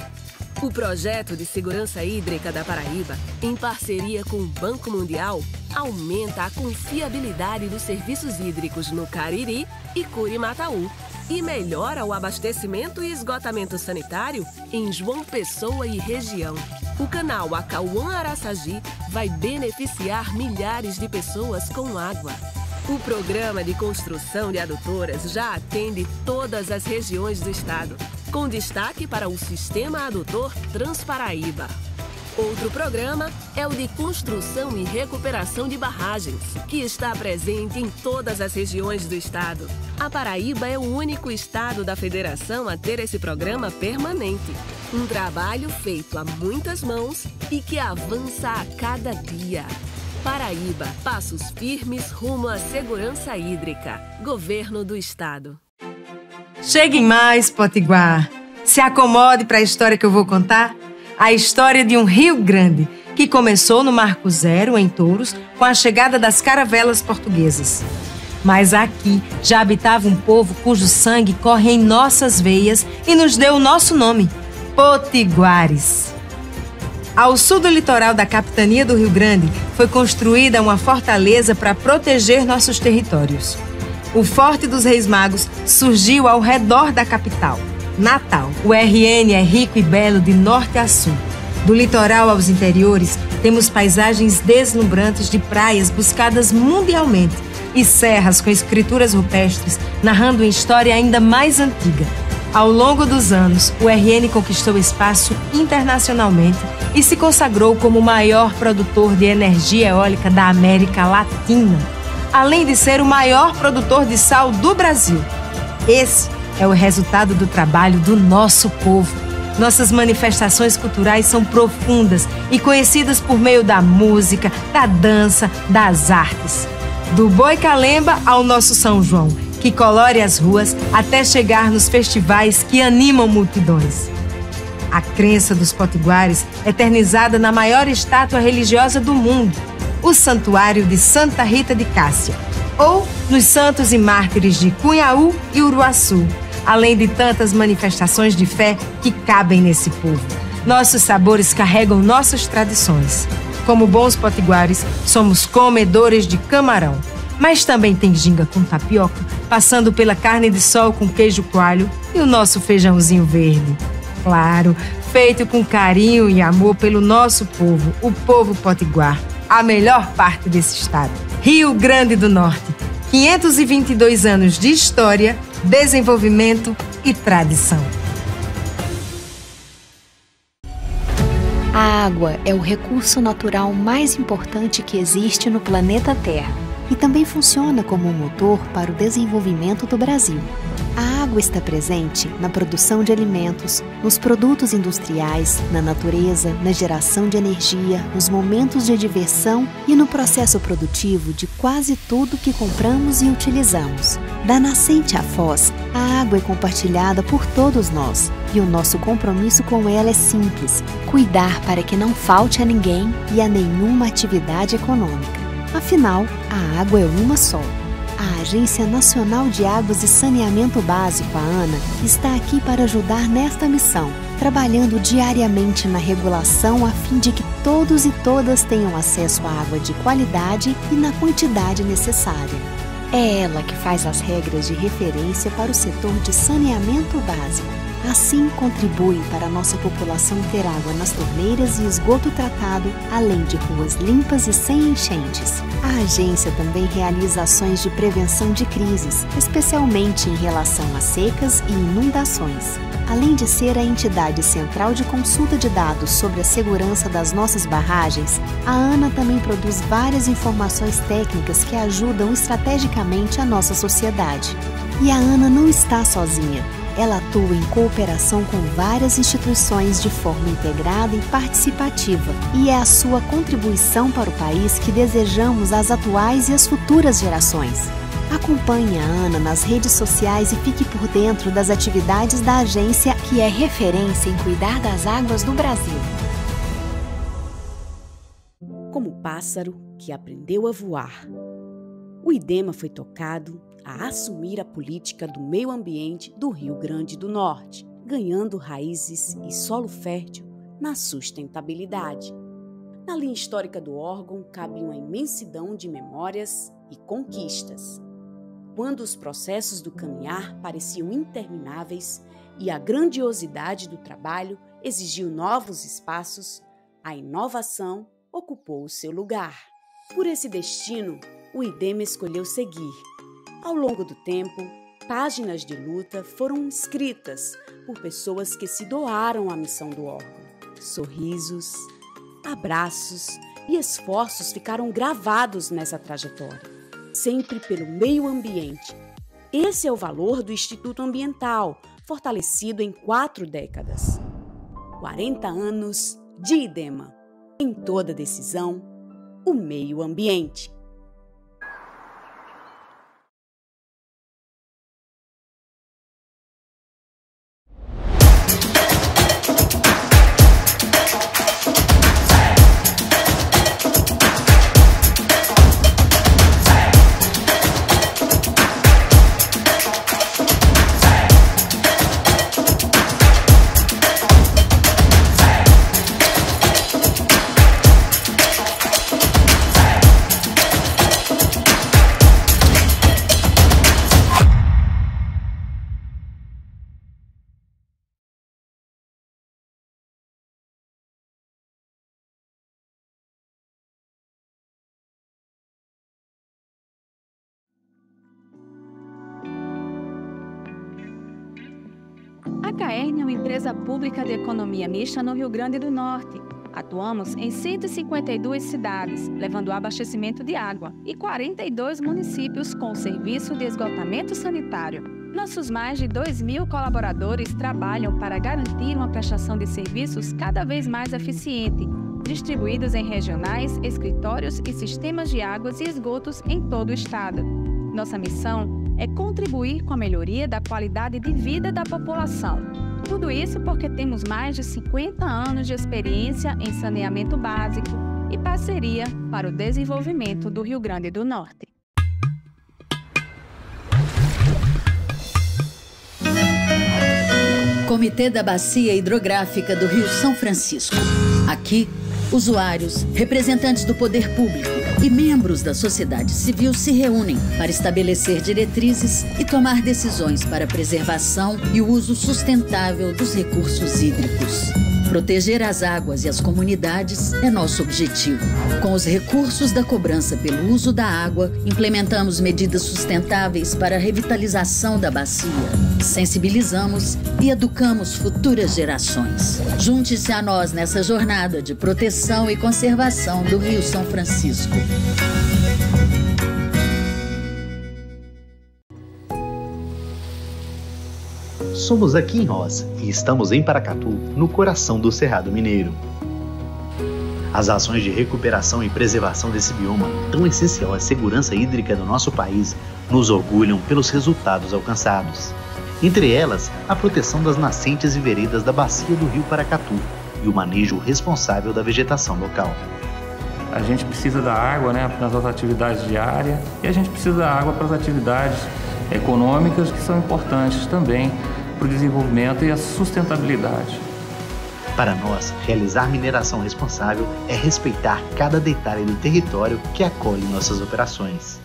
O projeto de segurança hídrica da Paraíba, em parceria com o Banco Mundial, aumenta a confiabilidade dos serviços hídricos no Cariri e Curimataú e melhora o abastecimento e esgotamento sanitário em João Pessoa e região. O canal Acauã-Araçagi vai beneficiar milhares de pessoas com água. O programa de construção de adutoras já atende todas as regiões do estado, com destaque para o Sistema Adutor Transparaíba. Outro programa é o de construção e recuperação de barragens, que está presente em todas as regiões do estado. A Paraíba é o único estado da federação a ter esse programa permanente. Um trabalho feito a muitas mãos e que avança a cada dia. Paraíba, passos firmes rumo à segurança hídrica. Governo do Estado. Cheguem mais, Potiguar. Se acomode para a história que eu vou contar. A história de um Rio Grande, que começou no Marco Zero, em Touros, com a chegada das caravelas portuguesas. Mas aqui já habitava um povo cujo sangue corre em nossas veias e nos deu o nosso nome, Potiguares. Ao sul do litoral da capitania do Rio Grande, foi construída uma fortaleza para proteger nossos territórios. O Forte dos Reis Magos surgiu ao redor da capital, Natal. O RN é rico e belo de norte a sul. Do litoral aos interiores, temos paisagens deslumbrantes de praias buscadas mundialmente e serras com escrituras rupestres narrando uma história ainda mais antiga. Ao longo dos anos, o RN conquistou espaço internacionalmente e se consagrou como o maior produtor de energia eólica da América Latina, além de ser o maior produtor de sal do Brasil. Esse é o resultado do trabalho do nosso povo. Nossas manifestações culturais são profundas e conhecidas por meio da música, da dança, das artes. Do Boi Calemba ao nosso São João, que colore as ruas até chegar nos festivais que animam multidões. A crença dos potiguares, eternizada na maior estátua religiosa do mundo, o Santuário de Santa Rita de Cássia, ou nos santos e mártires de Cunhaú e Uruaçu, além de tantas manifestações de fé que cabem nesse povo. Nossos sabores carregam nossas tradições. Como bons potiguares, somos comedores de camarão, mas também tem ginga com tapioca, passando pela carne de sol com queijo coalho e o nosso feijãozinho verde. Claro, feito com carinho e amor pelo nosso povo, o povo potiguar, a melhor parte desse estado. Rio Grande do Norte, 522 anos de história, desenvolvimento e tradição. A água é o recurso natural mais importante que existe no planeta Terra e também funciona como um motor para o desenvolvimento do Brasil. A água água está presente na produção de alimentos, nos produtos industriais, na natureza, na geração de energia, nos momentos de diversão e no processo produtivo de quase tudo que compramos e utilizamos. Da nascente à foz, a água é compartilhada por todos nós e o nosso compromisso com ela é simples: cuidar para que não falte a ninguém e a nenhuma atividade econômica. Afinal, a água é uma só. A Agência Nacional de Águas e Saneamento Básico, a ANA, está aqui para ajudar nesta missão, trabalhando diariamente na regulação a fim de que todos e todas tenham acesso à água de qualidade e na quantidade necessária. É ela que faz as regras de referência para o setor de saneamento básico. Assim, contribui para a nossa população ter água nas torneiras e esgoto tratado, além de ruas limpas e sem enchentes. A agência também realiza ações de prevenção de crises, especialmente em relação a secas e inundações. Além de ser a entidade central de consulta de dados sobre a segurança das nossas barragens, a ANA também produz várias informações técnicas que ajudam estrategicamente a nossa sociedade. E a ANA não está sozinha. Ela atua em cooperação com várias instituições de forma integrada e participativa, e é a sua contribuição para o país que desejamos às atuais e às futuras gerações. Acompanhe a ANA nas redes sociais e fique por dentro das atividades da agência, que é referência em cuidar das águas do Brasil. Como pássaro que aprendeu a voar, o IDEMA foi tocado a assumir a política do meio ambiente do Rio Grande do Norte, ganhando raízes e solo fértil na sustentabilidade. Na linha histórica do órgão cabe uma imensidão de memórias e conquistas. Quando os processos do caminhar pareciam intermináveis e a grandiosidade do trabalho exigiu novos espaços, a inovação ocupou o seu lugar. Por esse destino, o IDEMA escolheu seguir. Ao longo do tempo, páginas de luta foram escritas por pessoas que se doaram à missão do órgão. Sorrisos, abraços e esforços ficaram gravados nessa trajetória, sempre pelo meio ambiente. Esse é o valor do Instituto Ambiental, fortalecido em 4 décadas. 40 anos de IDEMA. Em toda decisão, o meio ambiente. A CAERN é uma empresa pública de economia mista no Rio Grande do Norte. Atuamos em 152 cidades, levando abastecimento de água, e 42 municípios com serviço de esgotamento sanitário. Nossos mais de 2.000 colaboradores trabalham para garantir uma prestação de serviços cada vez mais eficiente, distribuídos em regionais, escritórios e sistemas de águas e esgotos em todo o estado. Nossa missão é contribuir com a melhoria da qualidade de vida da população. Tudo isso porque temos mais de 50 anos de experiência em saneamento básico e parceria para o desenvolvimento do Rio Grande do Norte. Comitê da Bacia Hidrográfica do Rio São Francisco. Aqui, usuários, representantes do poder público e membros da sociedade civil se reúnem para estabelecer diretrizes e tomar decisões para a preservação e o uso sustentável dos recursos hídricos. Proteger as águas e as comunidades é nosso objetivo. Com os recursos da cobrança pelo uso da água, implementamos medidas sustentáveis para a revitalização da bacia. Sensibilizamos e educamos futuras gerações. Junte-se a nós nessa jornada de proteção e conservação do Rio São Francisco. Somos aqui em Roça e estamos em Paracatu, no coração do Cerrado Mineiro. As ações de recuperação e preservação desse bioma, tão essencial à segurança hídrica do nosso país, nos orgulham pelos resultados alcançados. Entre elas, a proteção das nascentes e veredas da bacia do rio Paracatu e o manejo responsável da vegetação local. A gente precisa da água, né, nas nossas atividades diárias, e a gente precisa da água para as atividades econômicas, que são importantes também para o desenvolvimento e a sustentabilidade. Para nós, realizar mineração responsável é respeitar cada detalhe do território que acolhe nossas operações.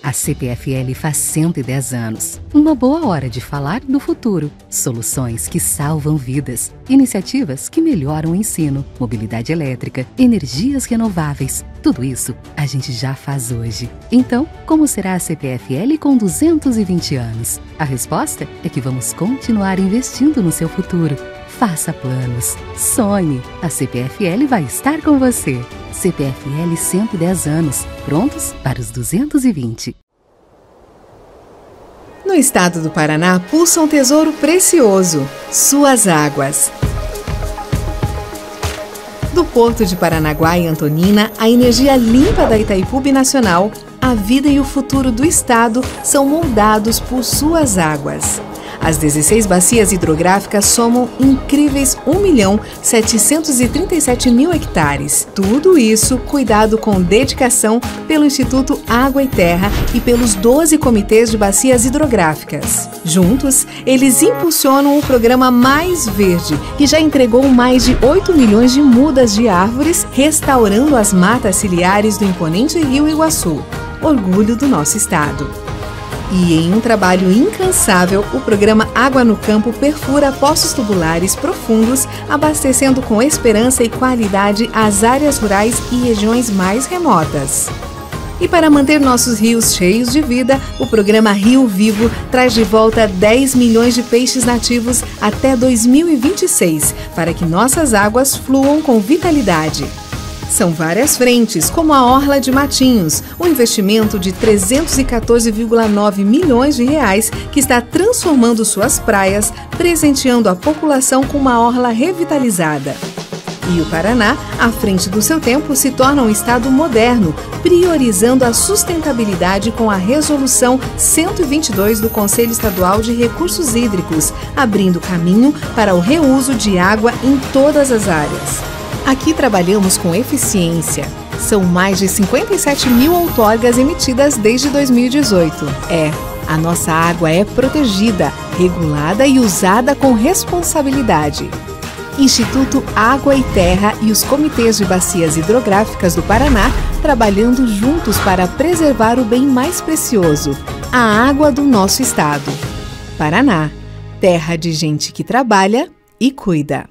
A CPFL faz 110 anos. Uma boa hora de falar do futuro. Soluções que salvam vidas. Iniciativas que melhoram o ensino, mobilidade elétrica, energias renováveis. Tudo isso a gente já faz hoje. Então, como será a CPFL com 220 anos? A resposta é que vamos continuar investindo no seu futuro. Faça planos. Sonhe. A CPFL vai estar com você. CPFL 110 anos. Prontos para os 220. No estado do Paraná, pulsa um tesouro precioso: suas águas. Do Porto de Paranaguá e Antonina, a energia limpa da Itaipu Binacional, a vida e o futuro do estado são moldados por suas águas. As 16 bacias hidrográficas somam incríveis 1.737.000 hectares. Tudo isso cuidado com dedicação pelo Instituto Água e Terra e pelos 12 comitês de bacias hidrográficas. Juntos, eles impulsionam o programa Mais Verde, que já entregou mais de 8 milhões de mudas de árvores, restaurando as matas ciliares do imponente Rio Iguaçu, orgulho do nosso estado. E em um trabalho incansável, o programa Água no Campo perfura poços tubulares profundos, abastecendo com esperança e qualidade as áreas rurais e regiões mais remotas. E para manter nossos rios cheios de vida, o programa Rio Vivo traz de volta 10 milhões de peixes nativos até 2026, para que nossas águas fluam com vitalidade. São várias frentes, como a Orla de Matinhos, um investimento de 314,9 milhões de reais que está transformando suas praias, presenteando a população com uma orla revitalizada. E o Paraná, à frente do seu tempo, se torna um estado moderno, priorizando a sustentabilidade com a Resolução 122 do Conselho Estadual de Recursos Hídricos, abrindo caminho para o reuso de água em todas as áreas. Aqui trabalhamos com eficiência. São mais de 57 mil outorgas emitidas desde 2018. A nossa água é protegida, regulada e usada com responsabilidade. Instituto Água e Terra e os comitês de bacias hidrográficas do Paraná trabalhando juntos para preservar o bem mais precioso, a água do nosso estado. Paraná, terra de gente que trabalha e cuida.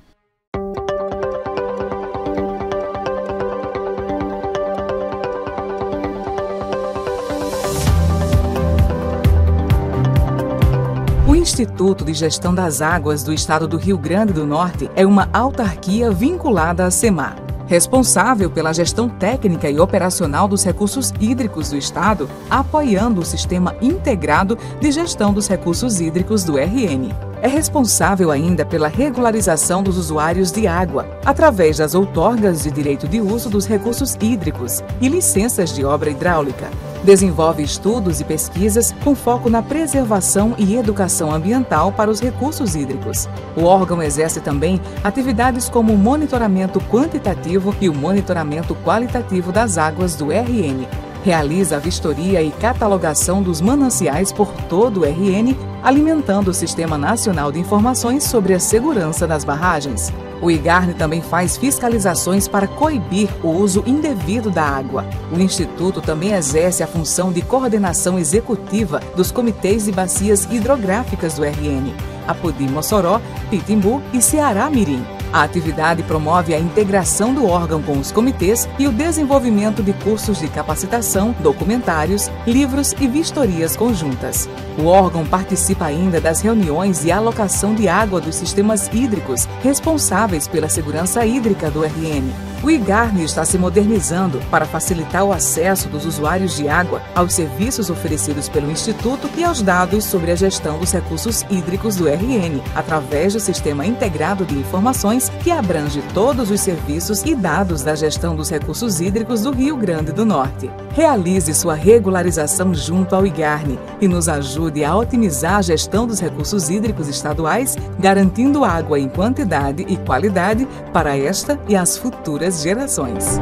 O Instituto de Gestão das Águas do Estado do Rio Grande do Norte é uma autarquia vinculada à SEMAR, responsável pela gestão técnica e operacional dos recursos hídricos do Estado, apoiando o Sistema Integrado de Gestão dos Recursos Hídricos do RN. É responsável ainda pela regularização dos usuários de água, através das outorgas de direito de uso dos recursos hídricos e licenças de obra hidráulica. Desenvolve estudos e pesquisas com foco na preservação e educação ambiental para os recursos hídricos. O órgão exerce também atividades como o monitoramento quantitativo e o monitoramento qualitativo das águas do RN. Realiza a vistoria e catalogação dos mananciais por todo o RN, alimentando o Sistema Nacional de Informações sobre a Segurança das Barragens. O IGARNE também faz fiscalizações para coibir o uso indevido da água. O Instituto também exerce a função de coordenação executiva dos comitês de bacias hidrográficas do RN, Apodi Mossoró, Pitimbu e Ceará Mirim. A atividade promove a integração do órgão com os comitês e o desenvolvimento de cursos de capacitação, documentários, livros e vistorias conjuntas. O órgão participa ainda das reuniões de alocação de água dos sistemas hídricos responsáveis pela segurança hídrica do RN. O IGARNE está se modernizando para facilitar o acesso dos usuários de água aos serviços oferecidos pelo Instituto e aos dados sobre a gestão dos recursos hídricos do RN, através do Sistema Integrado de Informações, que abrange todos os serviços e dados da gestão dos recursos hídricos do Rio Grande do Norte. Realize sua regularização junto ao IGARNE e nos ajude a otimizar a gestão dos recursos hídricos estaduais, garantindo água em quantidade e qualidade para esta e as futuras gerações.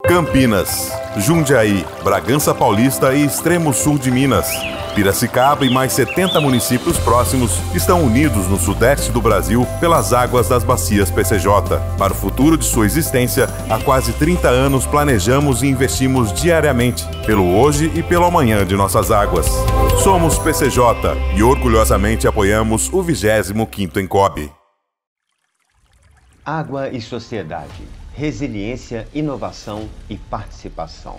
Campinas, Jundiaí, Bragança Paulista e extremo sul de Minas. Piracicaba e mais 70 municípios próximos estão unidos no sudeste do Brasil pelas águas das bacias PCJ. Para o futuro de sua existência, há quase 30 anos planejamos e investimos diariamente pelo hoje e pelo amanhã de nossas águas. Somos PCJ e orgulhosamente apoiamos o 25º Encobe. Água e sociedade. Resiliência, inovação e participação.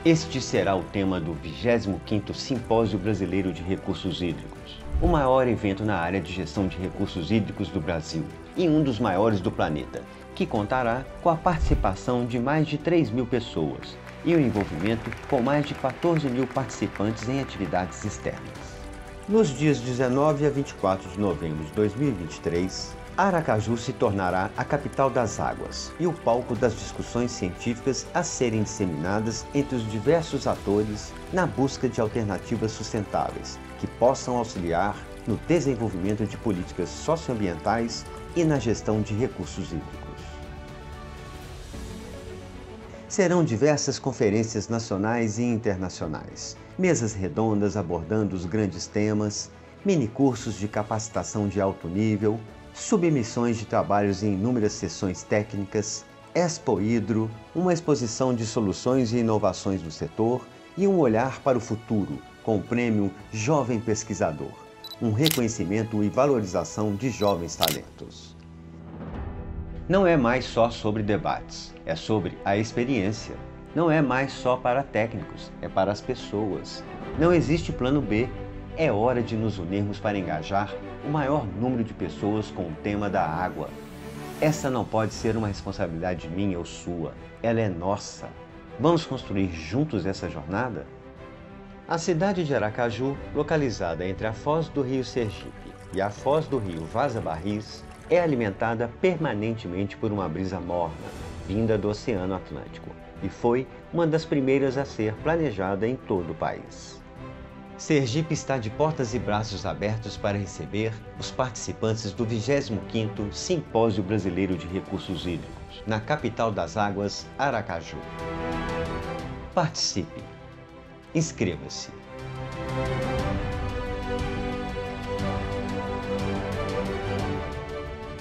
Este será o tema do 25º Simpósio Brasileiro de Recursos Hídricos, o maior evento na área de gestão de recursos hídricos do Brasil e um dos maiores do planeta, que contará com a participação de mais de 3.000 pessoas e o envolvimento com mais de 14.000 participantes em atividades externas. Nos dias 19 a 24 de novembro de 2023, Aracaju se tornará a capital das águas e o palco das discussões científicas a serem disseminadas entre os diversos atores na busca de alternativas sustentáveis que possam auxiliar no desenvolvimento de políticas socioambientais e na gestão de recursos hídricos. Serão diversas conferências nacionais e internacionais, mesas redondas abordando os grandes temas, minicursos de capacitação de alto nível, submissões de trabalhos em inúmeras sessões técnicas, Expo Hidro, uma exposição de soluções e inovações do setor e um olhar para o futuro, com o prêmio Jovem Pesquisador, um reconhecimento e valorização de jovens talentos. Não é mais só sobre debates, é sobre a experiência. Não é mais só para técnicos, é para as pessoas. Não existe plano B. É hora de nos unirmos para engajar o maior número de pessoas com o tema da água. Essa não pode ser uma responsabilidade minha ou sua, ela é nossa. Vamos construir juntos essa jornada? A cidade de Aracaju, localizada entre a foz do rio Sergipe e a foz do rio Vaza Barris, é alimentada permanentemente por uma brisa morna, vinda do Oceano Atlântico, e foi uma das primeiras a ser planejada em todo o país. Sergipe está de portas e braços abertos para receber os participantes do 25º Simpósio Brasileiro de Recursos Hídricos, na capital das águas, Aracaju. Participe! Inscreva-se!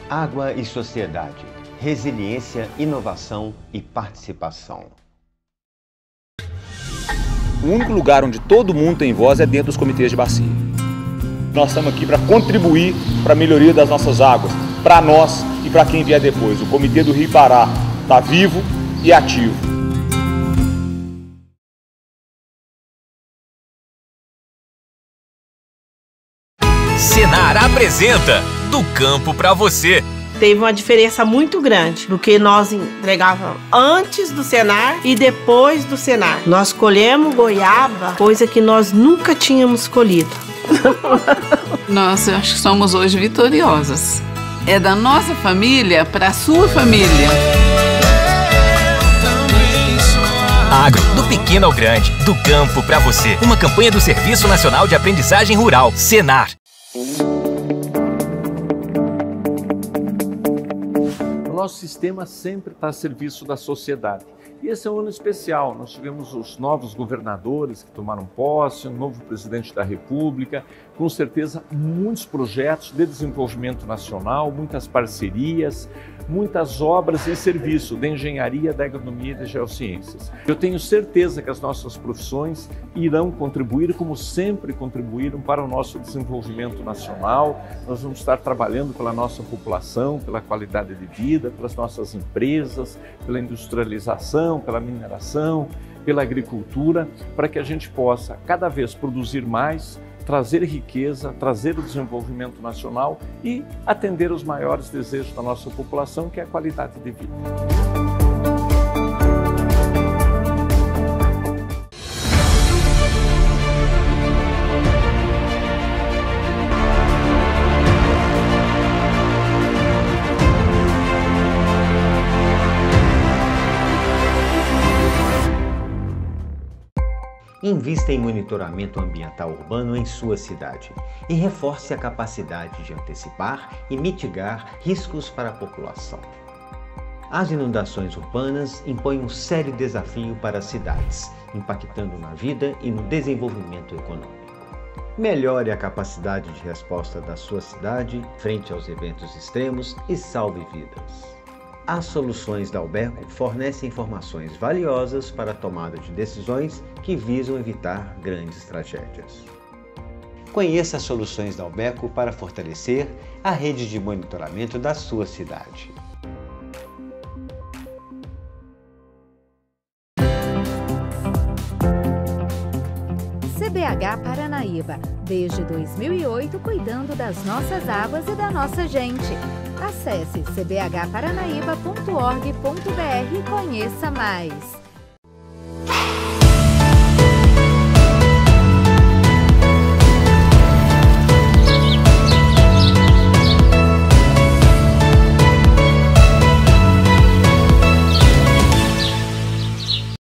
Água e sociedade. Resiliência, inovação e participação. O único lugar onde todo mundo tem voz é dentro dos comitês de bacia. Nós estamos aqui para contribuir para a melhoria das nossas águas, para nós e para quem vier depois. O Comitê do Rio Pará está vivo e ativo. Senar apresenta Do Campo para Você. Teve uma diferença muito grande do que nós entregávamos antes do Senar e depois do Senar. Nós colhemos goiaba, coisa que nós nunca tínhamos colhido. Nós acho que somos hoje vitoriosas. É da nossa família para a sua família. Agro, do pequeno pequeno ao grande, do campo para você. Uma campanha do Serviço Nacional de Aprendizagem Rural, Senar. O nosso sistema sempre está a serviço da sociedade. E esse é um ano especial. Nós tivemos os novos governadores que tomaram posse, um novo presidente da República, com certeza muitos projetos de desenvolvimento nacional, muitas parcerias, muitas obras e serviços de engenharia, da agronomia e de geociências. Eu tenho certeza que as nossas profissões irão contribuir, como sempre contribuíram, para o nosso desenvolvimento nacional. Nós vamos estar trabalhando pela nossa população, pela qualidade de vida, pelas nossas empresas, pela industrialização, pela mineração, pela agricultura, para que a gente possa cada vez produzir mais, trazer riqueza, trazer o desenvolvimento nacional e atender os maiores desejos da nossa população, que é a qualidade de vida. Invista em monitoramento ambiental urbano em sua cidade e reforce a capacidade de antecipar e mitigar riscos para a população. As inundações urbanas impõem um sério desafio para as cidades, impactando na vida e no desenvolvimento econômico. Melhore a capacidade de resposta da sua cidade frente aos eventos extremos e salve vidas. As soluções da Albeco fornecem informações valiosas para a tomada de decisões que visam evitar grandes tragédias. Conheça as soluções da Albeco para fortalecer a rede de monitoramento da sua cidade. CBH Paranaíba, desde 2008 cuidando das nossas águas e da nossa gente. Acesse cbhparanaíba.org.br e conheça mais.